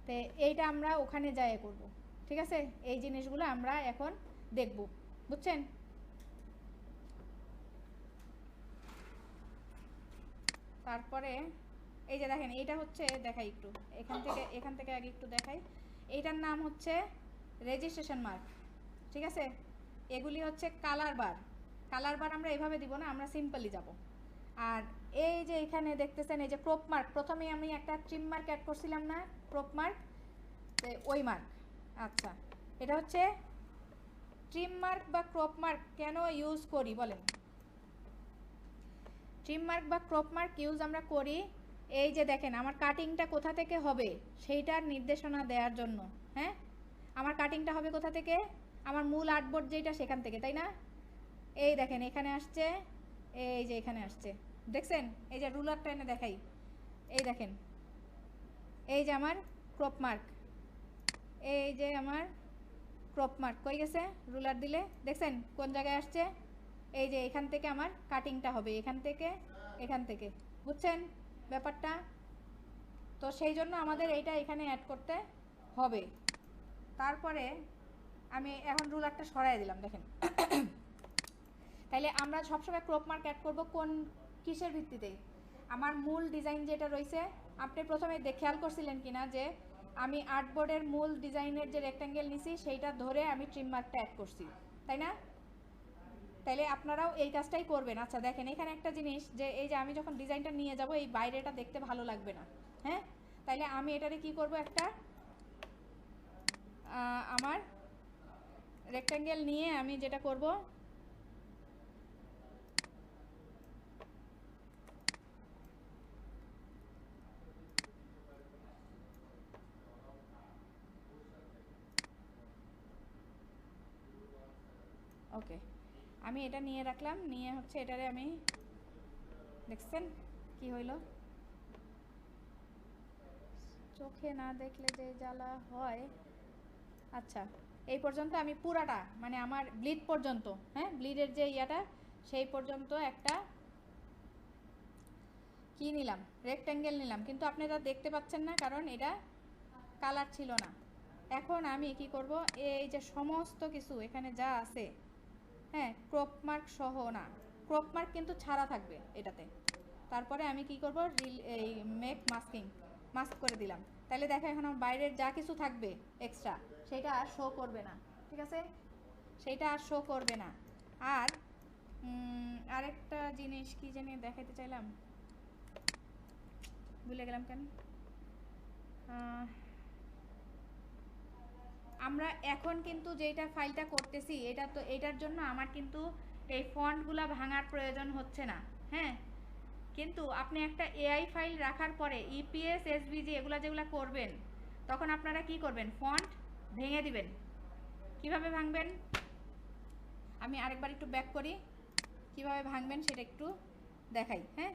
তো এইটা আমরা ওখানে যাই করব, ঠিক আছে। এই জিনিসগুলো আমরা এখন দেখব, বুঝছেন। তারপরে এই যে দেখেন এইটা হচ্ছে, দেখাই একটু এখান থেকে আগে একটু দেখাই, এইটার নাম হচ্ছে রেজিস্ট্রেশন মার্ক, ঠিক আছে। এগুলি হচ্ছে কালার বার আমরা এভাবে দিব না, আমরা সিম্পলি যাব। আর এই যে এখানে দেখতেছেন এই যে ক্রপ মার্ক, প্রথমেই আমি একটা ট্রিম মার্ক অ্যাড করছিলাম না, ক্রপ মার্ক, ওই মার্ক। আচ্ছা এটা হচ্ছে ট্রিম মার্ক বা ক্রপ মার্ক কেন ইউজ করি বলেন। ট্রিম মার্ক বা ক্রপ মার্ক ইউজ আমরা করি এই যে দেখেন আমার কাটিংটা কোথা থেকে হবে সেইটার নির্দেশনা দেওয়ার জন্য, হ্যাঁ আমার কাটিংটা হবে কোথা থেকে? আমার মূল আর্টবোর্ড যেটা সেখান থেকে, তাই না? এই দেখেন এখানে আসছে, এই যে এখানে আসছে, দেখছেন? এই যে রুলারটা এনে দেখাই, এই দেখেন, এই যে আমার ক্রপ মার্ক, এই যে আমার ক্রপ মার্ক কই গেছে? রুলার দিলে দেখছেন কোন জায়গায় আসছে? এই যে এখান থেকে আমার কাটিংটা হবে, এখান থেকে, এখান থেকে, বুঝছেন ব্যাপারটা? তো সেই জন্য আমাদের এইটা এখানে অ্যাড করতে হবে। তারপরে আমি এখন রুলারটা সরাই দিলাম, দেখেন। তাইলে আমরা সবসময় ক্রপ মার্ক অ্যাড করবো কোন কিসের ভিত্তিতে? আমার মূল ডিজাইন যেটা রয়েছে, আপনি প্রথমে খেয়াল করছিলেন কিনা যে আমি আর্টবোর্ডের মূল ডিজাইনের যে রেক্ট্যাঙ্গেল নিছি সেইটা ধরে আমি ট্রিম মার্কটা অ্যাড করছি, তাই না? তাইলে আপনারাও এই কাজটাই করবেন। আচ্ছা দেখেন এখানে একটা জিনিস, যে এই যে আমি যখন ডিজাইনটা নিয়ে যাব এই বাইরেটা দেখতে ভালো লাগবে না, হ্যাঁ? তাইলে আমি এটারে কি করব, একটা আমার রেক্ট্যাঙ্গেল নিয়ে আমি যেটা করব, ওকে, আমি এটা নিয়ে রাখলাম, নিয়ে হচ্ছে এটারে আমি, দেখছেন কি হইল? চোখে না দেখলে যে জ্বালা হয়। আচ্ছা এই পর্যন্ত আমি পুরাটা, মানে আমার ব্লিড পর্যন্ত, হ্যাঁ ব্লিডের যে ইয়াটা সেই পর্যন্ত একটা কি নিলাম, রেক্ট্যাঙ্গেল নিলাম, কিন্তু আপনারা দেখতে পাচ্ছেন না কারণ এটা কালার ছিল না। এখন আমি কি করব, এই যে সমস্ত কিছু এখানে যা আছে, হ্যাঁ ক্রপ মার্ক সহ না, ক্রপ মার্ক কিন্তু ছাড়া থাকবে এটাতে। তারপরে আমি কি করব, এই মেক মাস্কিং, মাস্ক করে দিলাম। তাহলে দেখো এখন আমার বাইরের যা কিছু থাকবে এক্সট্রা সেটা আর শো করবে না, ঠিক আছে? সেটা আর শো করবে না। আর আরেকটা জিনিস কি জানি দেখাইতে চাইলাম, ভুলে গেলাম কেন। আমরা এখন কিন্তু যেটা ফাইলটা করতেছি এটা তো, এটার জন্য আমার কিন্তু এই ফন্টগুলো ভাঙার প্রয়োজন হচ্ছে না, হ্যাঁ? কিন্তু আপনি একটা এআই ফাইল রাখার পরে ইপিএস এসভিজি এগুলো যেগুলো করবেন, তখন আপনারা কি করবেন, ফন্ট ভেঙে দিবেন। কিভাবে ভাঙবেন আমি আরেকবার একটু ব্যাক করি, কিভাবে ভাঙবেন সেটা একটু দেখাই, হ্যাঁ?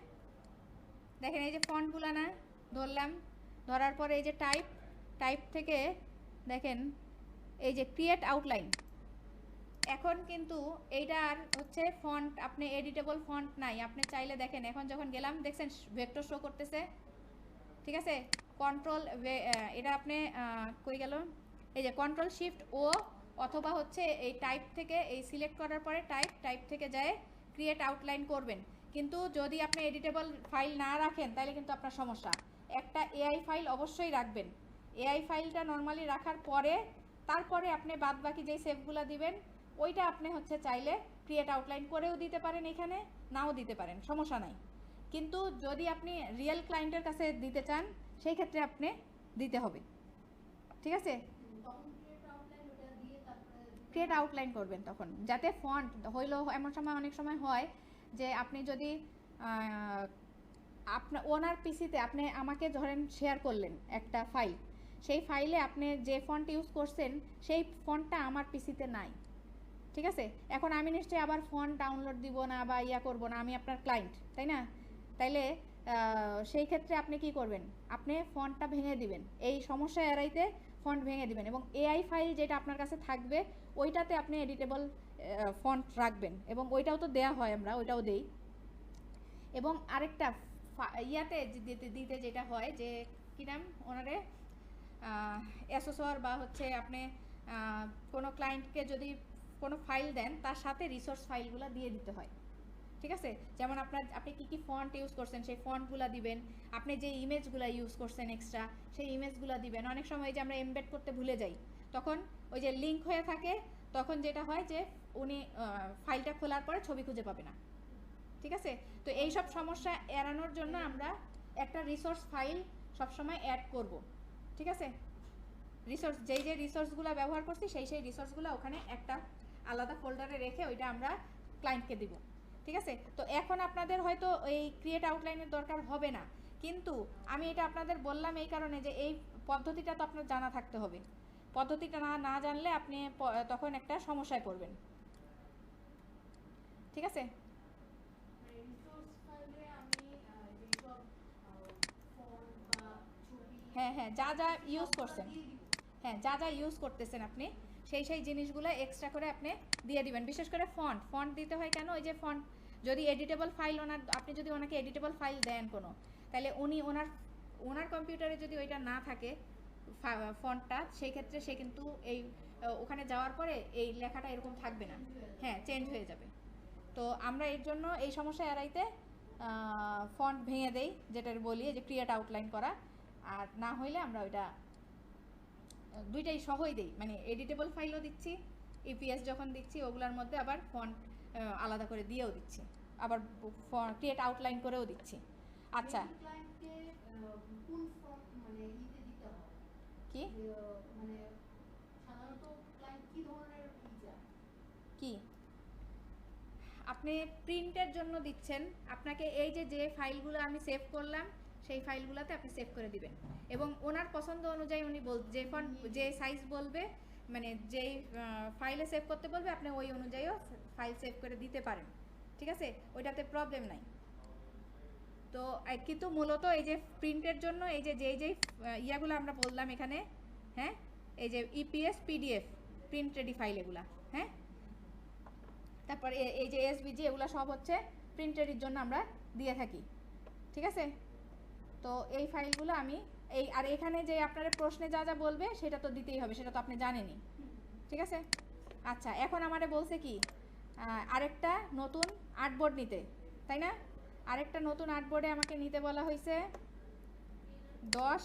দেখেন এই যে ফন্টগুলো না ধরলাম, ধরার পরে এই যে টাইপ, টাইপ থেকে দেখেন এই যে ক্রিয়েট আউটলাইন, এখন কিন্তু এইটা আর হচ্ছে ফন্ট, আপনি এডিটেবল ফন্ট নাই। আপনি চাইলে দেখেন এখন যখন গেলাম দেখছেন ভেক্টর শো করতেছে, ঠিক আছে? কন্ট্রোল এটা আপনি কই গেল, এই যে কন্ট্রোল শিফট ও, অথবা হচ্ছে এই টাইপ থেকে, এই সিলেক্ট করার পরে টাইপ, টাইপ থেকে যায় ক্রিয়েট আউটলাইন করবেন। কিন্তু যদি আপনি এডিটেবল ফাইল না রাখেন তাহলে কিন্তু আপনার সমস্যা। একটা এআই ফাইল অবশ্যই রাখবেন। এআই ফাইলটা নর্মালি রাখার পরে তারপরে আপনি বাদ বাকি যেই সেভগুলো দিবেন ওইটা আপনি হচ্ছে চাইলে ক্রিয়েট আউটলাইন করেও দিতে পারেন, এখানে নাও দিতে পারেন, সমস্যা নাই। কিন্তু যদি আপনি রিয়েল ক্লায়েন্টের কাছে দিতে চান সেই ক্ষেত্রে আপনি দিতে হবে, ঠিক আছে? ক্রিয়েট আউটলাইন করবেন তখন, যাতে ফন্ট হইলো, এমন সময় অনেক সময় হয় যে আপনি যদি আপনার ওনার পিসিতে আপনি আমাকে ধরেন শেয়ার করলেন একটা ফাইল, সেই ফাইলে আপনি যে ফন্ট ইউজ করছেন সেই ফন্টটা আমার পিসিতে নাই, ঠিক আছে? এখন আমি নিশ্চয়ই আবার ফন্ট ডাউনলোড দিব না বা ইয়া করব না, আমি আপনার ক্লায়েন্ট, তাই না? তাইলে সেই ক্ষেত্রে আপনি কি করবেন, আপনি ফন্টটা ভেঙে দিবেন, এই সমস্যা এড়াইতে ফন্ট ভেঙে দিবেন, এবং এআই ফাইল যেটা আপনার কাছে থাকবে ওইটাতে আপনি এডিটেবল ফন্ট রাখবেন, এবং ওইটাও তো দেয়া হয়, আমরা ওইটাও দেই। এবং আরেকটা ইয়াতে দিতে যেটা হয় যে কী নাম ওনারে, অ্যাসোসর বা হচ্ছে আপনি কোনো ক্লায়েন্টকে যদি কোনো ফাইল দেন তার সাথে রিসোর্স ফাইলগুলো দিয়ে দিতে হয়, ঠিক আছে? যেমন আপনি কী কী ফন্ট ইউজ করছেন সেই ফন্টগুলো দিবেন, আপনি যে ইমেজগুলো ইউজ করছেন এক্সট্রা সেই ইমেজগুলো দিবেন। অনেক সময় যে আমরা এমবেড করতে ভুলে যাই, তখন ওই যে লিঙ্ক হয়ে থাকে, তখন যেটা হয় যে উনি ফাইলটা খোলার পরে ছবি খুঁজে পাবে না, ঠিক আছে? তো এই সব সমস্যা এড়ানোর জন্য আমরা একটা রিসোর্স ফাইল সবসময় অ্যাড করব, ঠিক আছে? রিসোর্স যেই যে রিসোর্সগুলো ব্যবহার করছি সেই রিসোর্সগুলো ওখানে একটা আলাদা ফোল্ডারে রেখে ওইটা আমরা ক্লায়েন্টকে দিব, ঠিক আছে? তো এখন আপনাদের হয়তো এই ক্রিয়েট আউটলাইনের দরকার হবে না, কিন্তু আমি এটা আপনাদের বললাম এই কারণে যে এই পদ্ধতিটা তো আপনার জানা থাকতে হবে। পদ্ধতিটা না না জানলে আপনি তখন একটা সমস্যায় পড়বেন। ঠিক আছে? রিসোর্স ফাইলে আমি যেসব ফন্ট বা ছবি হ্যাঁ হ্যাঁ, যা যা ইউজ সবগুলো করছেন, দিয়ে দিব। হ্যাঁ যা যা ইউজ করতেছেন আপনি সেই জিনিসগুলো এক্সট্রা করে আপনি দিয়ে দিবেন। বিশেষ করে ফন্ট দিতে হয় কেন, ওই যে ফন্ট যদি এডিটেবল ফাইল আপনি যদি ওনাকে এডিটেবল ফাইল দেন কোনো, তাহলে উনি ওনার কম্পিউটারে যদি ওইটা না থাকে ফন্টটা, সেই ক্ষেত্রে সে কিন্তু এই ওখানে যাওয়ার পরে এই লেখাটা এরকম থাকবে না, হ্যাঁ চেঞ্জ হয়ে যাবে। তো আমরা এর জন্য এই সমস্যা এড়াইতে ফন্ট ভেঙে দেই, যেটার বলি যে ক্রিয়েট আউটলাইন করা। আর না হইলে আমরা ওইটা দুইটাই সহই দেই, মানে এডিটেবল ফাইলও দিচ্ছি, ইপিএস যখন দিচ্ছি ওগুলোর মধ্যে আবার ফন্ট আলাদা করে দিয়েও দিচ্ছি, আবার ক্রিয়েট আউটলাইন করেও দিচ্ছি। আচ্ছা, ক্লায়েন্টকে কোন ফন্ট মানে ইতে দিতে হয়, কি মানে সাধারণত ক্লায়েন্ট কি ধরনের চায়? কি আপনি প্রিন্টের জন্য দিচ্ছেন, আপনাকে এই যে ফাইলগুলো আমি সেভ করলাম সেই ফাইলগুলোতে আপনি সেভ করে দিবেন, এবং ওনার পছন্দ অনুযায়ী উনি যে ফন্ট যে সাইজ বলবে, মানে যেই ফাইলে সেভ করতে বলবে আপনি ওই অনুযায়ীও ফাইল সেভ করে দিতে পারেন। ঠিক আছে, ওইটাতে প্রবলেম নাই। তো কিন্তু মূলত এই যে প্রিন্টের জন্য এই যে যেই ইয়াগুলো আমরা বললাম এখানে, হ্যাঁ এই যে EPS PDF print ready file এগুলা, হ্যাঁ তারপর এই যে এসভিজি এগুলো সব হচ্ছে প্রিন্টারের জন্য আমরা দিয়ে থাকি। ঠিক আছে, তো এই ফাইলগুলো আমি আর এখানে যে আপনার প্রশ্নে যা যা বলবে সেটা তো দিতেই হবে, সেটা তো আপনি জানেনই। ঠিক আছে, আচ্ছা এখন আমারে বলছে কি আরেকটা নতুন আর্টবোর্ড নিতে, তাই না? আরেকটা নতুন আর্টবোর্ডে আমাকে নিতে বলা হয়েছে 10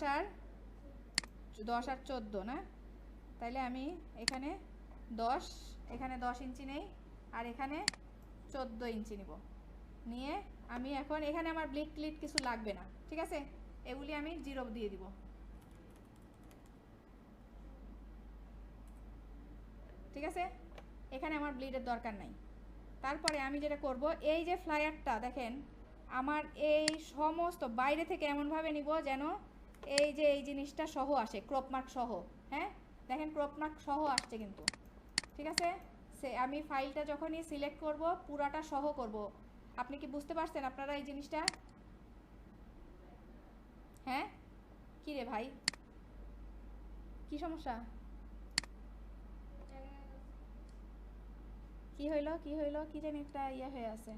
আর 14 না? তাইলে আমি এখানে 10 ইঞ্চি নেই, আর এখানে 14 ইঞ্চি নিব। নিয়ে আমি এখন এখানে আমার ব্লিড ক্লিট কিছু লাগবে না, ঠিক আছে, এগুলি আমি 0 দিয়ে দিব। ঠিক আছে, এখানে আমার ব্লিডের দরকার নাই। তারপরে আমি যেটা করব, এই যে ফ্লায়ারটা দেখেন আমার এই সমস্ত বাইরে থেকে এমনভাবে নিব যেন এই যে এই জিনিসটা সহ আসে, ক্রপ মার্ক সহ। হ্যাঁ দেখেন ক্রপ মার্ক সহ আসছে কিন্তু। ঠিক আছে, আমি ফাইলটা যখনই সিলেক্ট করব পুরাটা সহ করব। আপনি কি বুঝতে পারছেন আপনারা এই জিনিসটা? হ্যাঁ কি রে ভাই, কি সমস্যা, কি হইলো কি জানি একটা ইয়ে হয়ে আছে।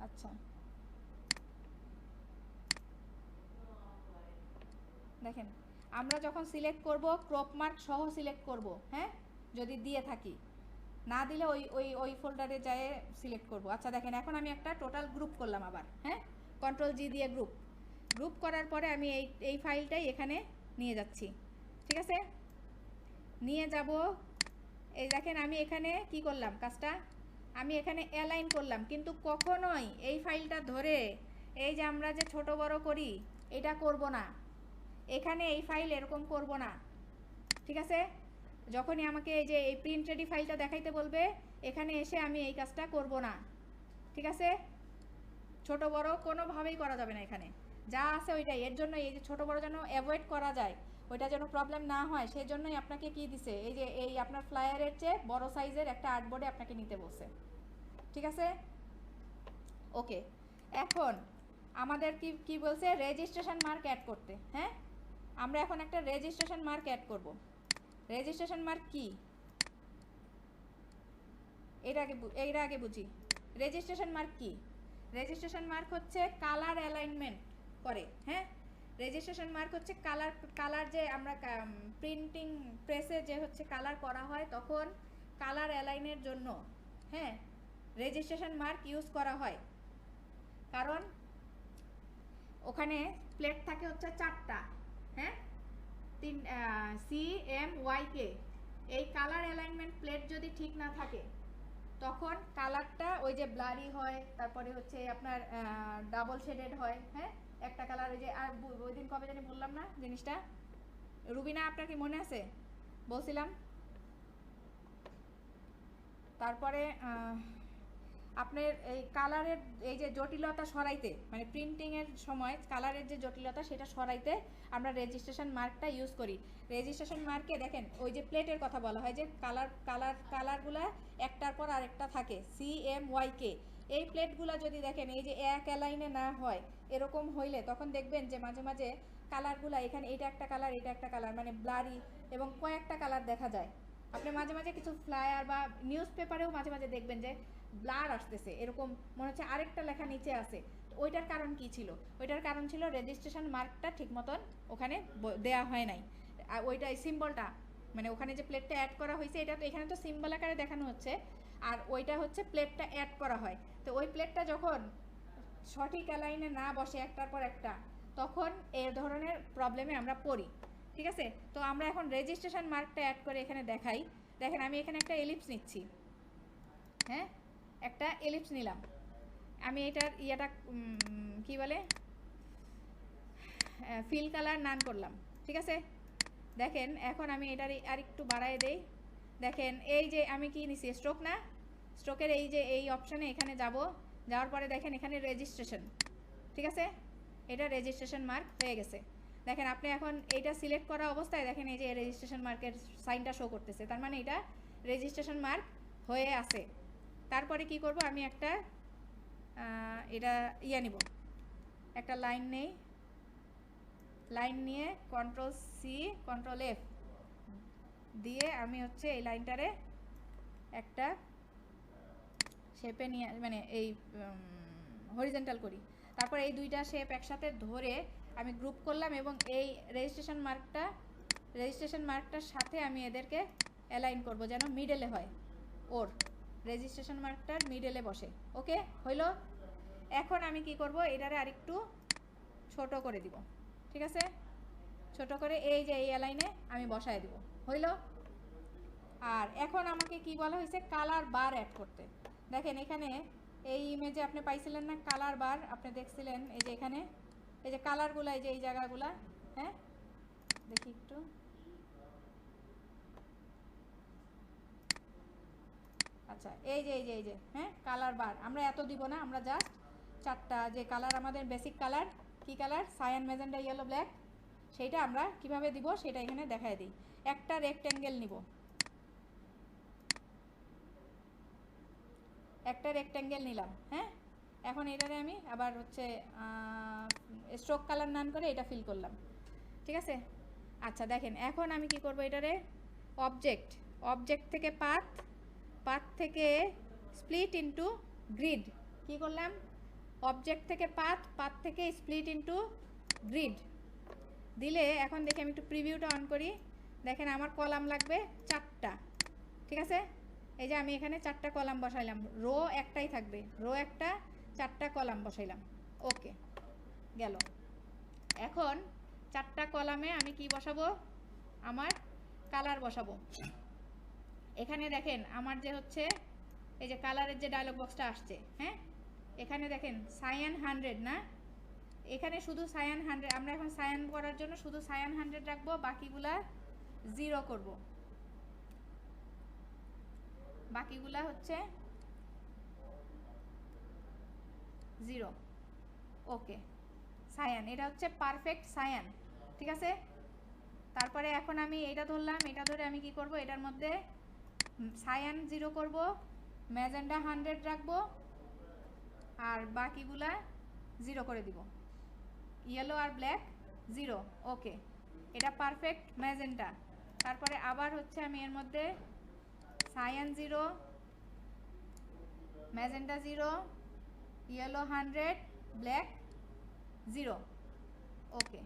আচ্ছা দেখেন আমরা যখন সিলেক্ট করব ক্রপ মার্ক সহ সিলেক্ট করব, হ্যাঁ যদি দিয়ে থাকি, না দিলে ওই ওই ওই ফোল্ডারে যায় সিলেক্ট করব। আচ্ছা দেখেন এখন আমি একটা টোটাল গ্রুপ করলাম আবার, হ্যাঁ Ctrl G দিয়ে গ্রুপ করার পরে আমি এই ফাইলটাই এখানে নিয়ে যাচ্ছি। ঠিক আছে, নিয়ে যাব। এই দেখেন আমি এখানে কি করলাম কাজটা, আমি এখানে অ্যালাইন করলাম, কিন্তু কখনোই এই ফাইলটা ধরে এই যে আমরা যে ছোট বড় করি এটা করব না, এখানে এই ফাইল এরকম করব না। ঠিক আছে, যখনই আমাকে এই যে এই প্রিন্ট রেডি ফাইলটা দেখাইতে বলবে এখানে এসে আমি এই কাজটা করব না। ঠিক আছে, ছোট বড় কোনোভাবেই করা যাবে না, এখানে যা আছে ওইটাই। এর জন্য এই যে ছোট বড় যেন অ্যাভয়েড করা যায়, ওইটা যেন প্রবলেম না হয়, সেই জন্যই আপনাকে কি দিছে, এই যে এই আপনার ফ্লায়ারের চেয়ে বড় সাইজের একটা আর্টবোর্ডে আপনাকে নিতে বলছে। ঠিক আছে, ওকে। এখন আমাদের কি বলছে, রেজিস্ট্রেশন মার্ক অ্যাড করতে। হ্যাঁ আমরা এখন একটা রেজিস্ট্রেশন মার্ক অ্যাড করব। রেজিস্ট্রেশন মার্ক কি এর আগে বুঝি। রেজিস্ট্রেশন মার্ক কি? রেজিস্ট্রেশন মার্ক হচ্ছে কালার অ্যালাইনমেন্ট করে। হ্যাঁ রেজিস্ট্রেশন মার্ক হচ্ছে কালার যে আমরা প্রিন্টিং প্রেসে যে হচ্ছে কালার করা হয় তখন কালার অ্যালাইনের জন্য, হ্যাঁ রেজিস্ট্রেশন মার্ক ইউজ করা হয়। কারণ ওখানে প্লেট থাকে হচ্ছে 4টা, হ্যাঁ CMYK। এই কালার অ্যালাইনমেন্ট প্লেট যদি ঠিক না থাকে তখন কালারটা ওই যে ব্লারি হয়, তারপরে হচ্ছে আপনার ডাবল শেডেড হয়। হ্যাঁ একটা কালার ওই যে, আর ওই দিন কবে জানি বললাম না জিনিসটা, রুবিনা আপনার কি মনে আছে বলছিলাম? তারপরে আপনার এই কালারের এই যে জটিলতা সরাইতে, মানে প্রিন্টিংয়ের সময় কালারের যে জটিলতা সেটা সরাইতে আমরা রেজিস্ট্রেশন মার্কটা ইউজ করি। রেজিস্ট্রেশন মার্কে দেখেন ওই যে প্লেটের কথা বলা হয় যে কালারগুলা একটার পর আরেকটা থাকে, CMYK। এই প্লেটগুলো যদি দেখেন এই যে এক লাইনে না হয়, এরকম হইলে তখন দেখবেন যে মাঝে মাঝে কালারগুলো এখানে এটা একটা কালার এটা একটা কালার, মানে ব্লারি এবং কয়েকটা কালার দেখা যায়। আপনি মাঝে মাঝে কিছু ফ্লায়ার বা নিউজ পেপারেও মাঝে মাঝে দেখবেন যে ব্লার আসতেছে, এরকম মনে হচ্ছে আরেকটা লেখা নিচে আছে। ওইটার কারণ কি ছিল? ওইটার কারণ ছিল রেজিস্ট্রেশন মার্কটা ঠিক মতন ওখানে দেয়া হয় নাই। ওইটা সিম্বলটা, মানে ওখানে যে প্লেটটা অ্যাড করা হয়েছে এটা তো এখানে তো সিম্বল আকারে দেখানো হচ্ছে, আর ওইটা হচ্ছে প্লেটটা অ্যাড করা হয়। তো ওই প্লেটটা যখন সঠিক লাইনে না বসে একটার পর একটা, তখন এই ধরনের প্রবলেমে আমরা পড়ি। ঠিক আছে, তো আমরা এখন রেজিস্ট্রেশন মার্কটা অ্যাড করে এখানে দেখাই। দেখেন আমি এখানে একটা এলিপস নিচ্ছি, হ্যাঁ একটা এলিপস নিলাম। আমি এটার ইয়েটা কি বলে ফিল কালার নান করলাম। ঠিক আছে, দেখেন এখন আমি এটার আর একটু বাড়ায় দেই। দেখেন এই যে আমি কি নিছি, স্ট্রোক না, স্ট্রোকের এই যে এই অপশানে এখানে যাব, যাওয়ার পরে দেখেন এখানে রেজিস্ট্রেশন। ঠিক আছে, এটা রেজিস্ট্রেশন মার্ক হয়ে গেছে। দেখেন আপনি এখন এইটা সিলেক্ট করা অবস্থায় দেখেন এই যে রেজিস্ট্রেশন মার্কের সাইনটা শো করতেছে, তার মানে এটা রেজিস্ট্রেশন মার্ক হয়ে আছে। তারপরে কি করব, আমি একটা এটা নিব, একটা লাইন নেই, লাইন নিয়ে Ctrl+C Ctrl+F দিয়ে আমি হচ্ছে এই লাইনটারে একটা শেপে নিয়ে মানে এই হরিজন্টাল করি। তারপর এই দুইটা শেপ একসাথে ধরে আমি গ্রুপ করলাম এবং এই রেজিস্ট্রেশন মার্কটার সাথে আমি এদেরকে অ্যালাইন করব যেন মিডলে হয়, ওর রেজিস্ট্রেশন মার্কটার মিডলে বসে। ওকে হইলো। এখন আমি কি করব, এটারে আরেকটু ছোট করে দিব। ঠিক আছে, ছোট করে এই যে এই লাইনে আমি বসায় দিব, হইলো। আর এখন আমাকে কি বলা হয়েছে, কালার বার অ্যাড করতে। দেখেন এখানে এই ইমেজে আপনি পাইছিলেন না কালার বার, আপনি দেখছিলেন এই যে এখানে এই যে কালারগুলো এই যে এই জায়গাগুলা, হ্যাঁ দেখি একটু, আচ্ছা এই যে এই যে এই যে হ্যাঁ কালার বার আমরা এত দিব না, আমরা জাস্ট চারটা যে কালার আমাদের বেসিক কালার, কি colour, cyan, magenta, yellow, black, সেইটা আমরা কিভাবে দিব সেটা এখানে দেখায় দিই। একটা রেক্টেঙ্গেল নিব, একটা রেক্টেঙ্গেল নিলাম, হ্যাঁ এখন এটারে আমি আবার হচ্ছে স্ট্রোক কালার নান করে এটা ফিল করলাম। ঠিক আছে, আচ্ছা দেখেন এখন আমি কি করব, এটারে অবজেক্ট থেকে পাথ থেকে স্প্লিট ইনটু গ্রিড, কি করলাম, অবজেক্ট থেকে পাথ থেকে স্প্লিট ইনটু গ্রিড দিলে এখন দেখি আমি একটু প্রিভিউটা অন করি। দেখেন আমার কলাম লাগবে 4টা। ঠিক আছে, এই যে আমি এখানে 4টা কলাম বসাইলাম, রো একটাই থাকবে, রো একটা, 4টা কলাম বসাইলাম। ওকে গেল। এখন 4টা কলামে আমি কি বসাবো, আমার কালার বসাবো। এখানে দেখেন আমার যে হচ্ছে এই যে কালারের যে ডায়লগ বক্সটা আসছে, হ্যাঁ এখানে দেখেন সায়ান 100 না, এখানে শুধু সায়ান 100, আমরা এখন সায়ান করার জন্য শুধু সায়ান 100 রাখবো, বাকিগুলা 0 করব, বাকিগুলা হচ্ছে 0। ওকে সায়ান, এটা হচ্ছে পারফেক্ট সায়ান। ঠিক আছে, তারপরে এখন আমি এটা ধরলাম, এটা ধরে আমি কি করব, এটার মধ্যে সায়ান 0 করব, ম্যাজেন্ডা 100 রাখবো, আর বাকিগুলা 0 করে দিব, ইয়েলো আর ব্ল্যাক 0। ওকে এটা পারফেক্ট ম্যাজেন্টা। তারপরে আবার হচ্ছে আমি এর মধ্যে সায়ান 0, ম্যাজেন্টা 0, ইয়েলো 100, ব্ল্যাক 0। ওকে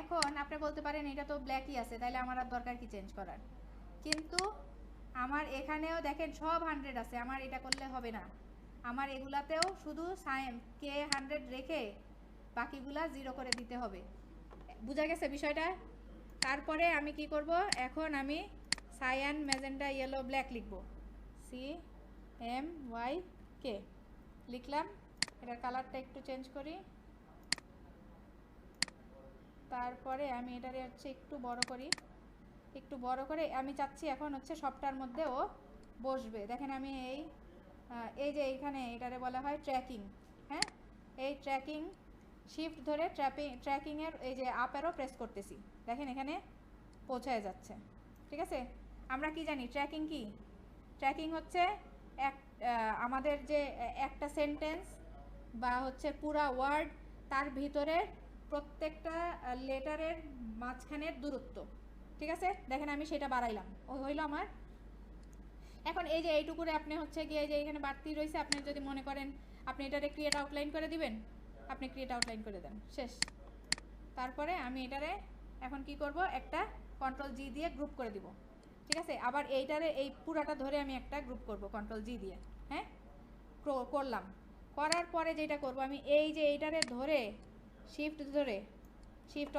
এখন আপনি বলতে পারেন এটা তো ব্ল্যাকই আছে, তাহলে আমার আর দরকার কি চেঞ্জ করার, কিন্তু আমার এখানেও দেখেন সব 100 আছে, আমার এটা করলে হবে না, আমার এগুলাতেও শুধু কে 100 রেখে বাকিগুলা 0 করে দিতে হবে। বুঝা গেছে বিষয়টা? তারপরে আমি কি করব, এখন আমি সায়ান, ম্যাজেন্ডা, ইয়েলো, ব্ল্যাক লিখব, CMYK লিখলাম। এটার কালারটা একটু চেঞ্জ করি, তারপরে আমি এটারে হচ্ছে একটু বড় করে আমি চাচ্ছি এখন হচ্ছে সবটার মধ্যে ও বসবে। দেখেন আমি এই এই যে এইখানে এটারে বলা হয় ট্র্যাকিং। হ্যাঁ, এই ট্র্যাকিং শিফট ধরে ট্র্যাকিংয়ের এই যে আপ অ্যারো প্রেস করতেছি, দেখেন এখানে পৌঁছায় যাচ্ছে। ঠিক আছে, আমরা কি জানি ট্র্যাকিং কি? ট্র্যাকিং হচ্ছে আমাদের যে একটা সেন্টেন্স বা হচ্ছে পুরা ওয়ার্ড, তার ভিতরে প্রত্যেকটা লেটারের মাঝখানের দূরত্ব। ঠিক আছে, দেখেন আমি সেটা বাড়াইলাম, হইলো আমার। এখন এই যে এইটুকুরে আপনি হচ্ছে গিয়ে যে এখানে বাড়তি রয়েছে, আপনি যদি মনে করেন আপনি এটারে ক্রিয়েট আউটলাইন করে দিবেন, আপনি ক্রিয়েট আউটলাইন করে দেন, শেষ। তারপরে আমি এটারে এখন কি করব, একটা কন্ট্রোল জি দিয়ে গ্রুপ করে দিব। ঠিক আছে, আবার এইটারে এই পুরাটা ধরে আমি একটা গ্রুপ করব কন্ট্রোল জি দিয়ে। হ্যাঁ, করলাম। করার পরে যেটা করব, আমি এই যে এইটারে ধরে শিফট ধরে শিফট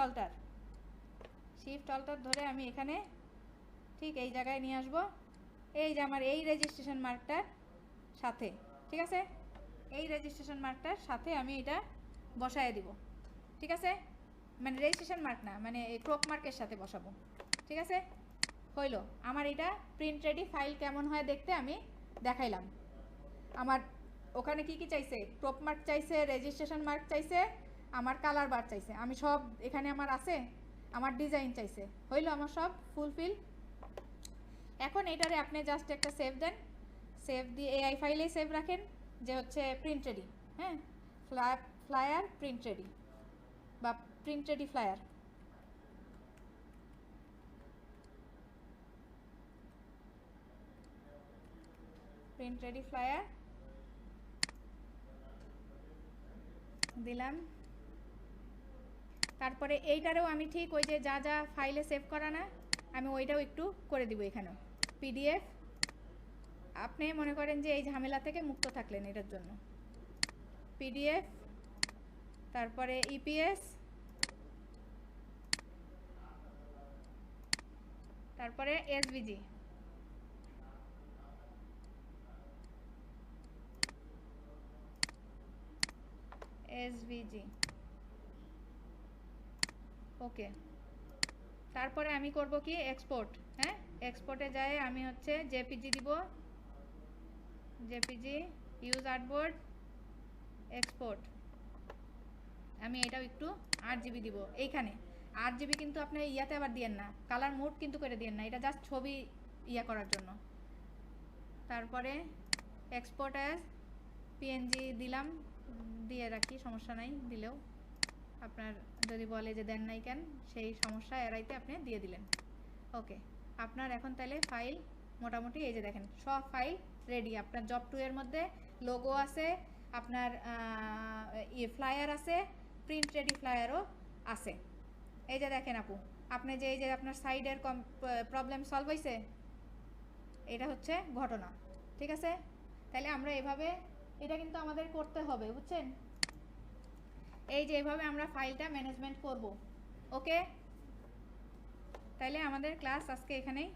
অল্টার ধরে আমি এখানে ঠিক এই জায়গায় নিয়ে আসব, এই যে আমার এই রেজিস্ট্রেশন মার্কটার সাথে। ঠিক আছে, এই রেজিস্ট্রেশন মার্কটার সাথে আমি এটা বসায় দিব। ঠিক আছে, মানে রেজিস্ট্রেশন মার্ক না, মানে এই ক্রপ মার্কের সাথে বসাবো। ঠিক আছে, হইলো আমার এটা প্রিন্ট রেডি। ফাইল কেমন হয় দেখতে আমি দেখাইলাম। আমার ওখানে কি কি চাইছে, ক্রপ মার্ক চাইছে, রেজিস্ট্রেশন মার্ক চাইছে, আমার কালার বার চাইছে, আমি সব এখানে আমার আছে, আমার ডিজাইন চাইছে, হইলো আমার সব ফুলফিল। এখন এটারে আপনি জাস্ট একটা সেভ দেন, সেভ দিয়ে এআই ফাইলেই সেভ রাখেন যে হচ্ছে প্রিন্ট রেডি। হ্যাঁ, ফ্লায়ার প্রিন্ট রেডি বা print ready flyer. Print ready flyer দিলাম। তারপরে এইটারেও আমি ঠিক ওই যে যা যা ফাইলে সেভ করা না, আমি ওইটাও একটু করে দিব এখানেও। পিডিএফ, আপনি মনে করেন যে এই ঝামেলা থেকে মুক্ত থাকলেন এটার জন্য। পিডিএফ, তারপরে ইপিএস, তারপরে এসভিজি। ওকে, তারপরে আমি করব কি এক্সপোর্ট। হ্যাঁ, এক্সপোর্টে যায় আমি হচ্ছে জেপিজি দিব, জেপিজি ইউজ আর্টবোর্ড এক্সপোর্ট। আমি এটাও একটু 8 জিবি দিব এইখানে। 8 জিবি কিন্তু আপনি ইয়াতে আবার দিয়েন না, কালার মোড কিন্তু করে দিয়েন না, এটা জাস্ট ছবি ইয়া করার জন্য। তারপরে এক্সপোর্ট অ্যাজ পিএনজি দিলাম, দিয়ে রাখি, সমস্যা নাই দিলেও। আপনার যদি বলে যে দেন নাই কেন, সেই সমস্যা এড়াইতে আপনি দিয়ে দিলেন। ওকে, আপনার এখন তাহলে ফাইল মোটামুটি এই যে দেখেন সব ফাইল রেডি। আপনার জব 2 এর মধ্যে লোগো আছে, আপনার ফ্লায়ার আছে, প্রিন্ট রেডি ফ্লায়ারও আছে। এই যে দেখেন আপু, আপনি যে এই যে আপনার সাইডের প্রবলেম সলভ হয়েছে, এটা হচ্ছে ঘটনা। ঠিক আছে, তাহলে আমরা এভাবে, এটা কিন্তু আমাদের করতে হবে, বুঝছেন? এই যে এভাবে আমরা ফাইলটা ম্যানেজমেন্ট করব। ওকে, তাইলে আমাদের ক্লাস আজকে এখানেই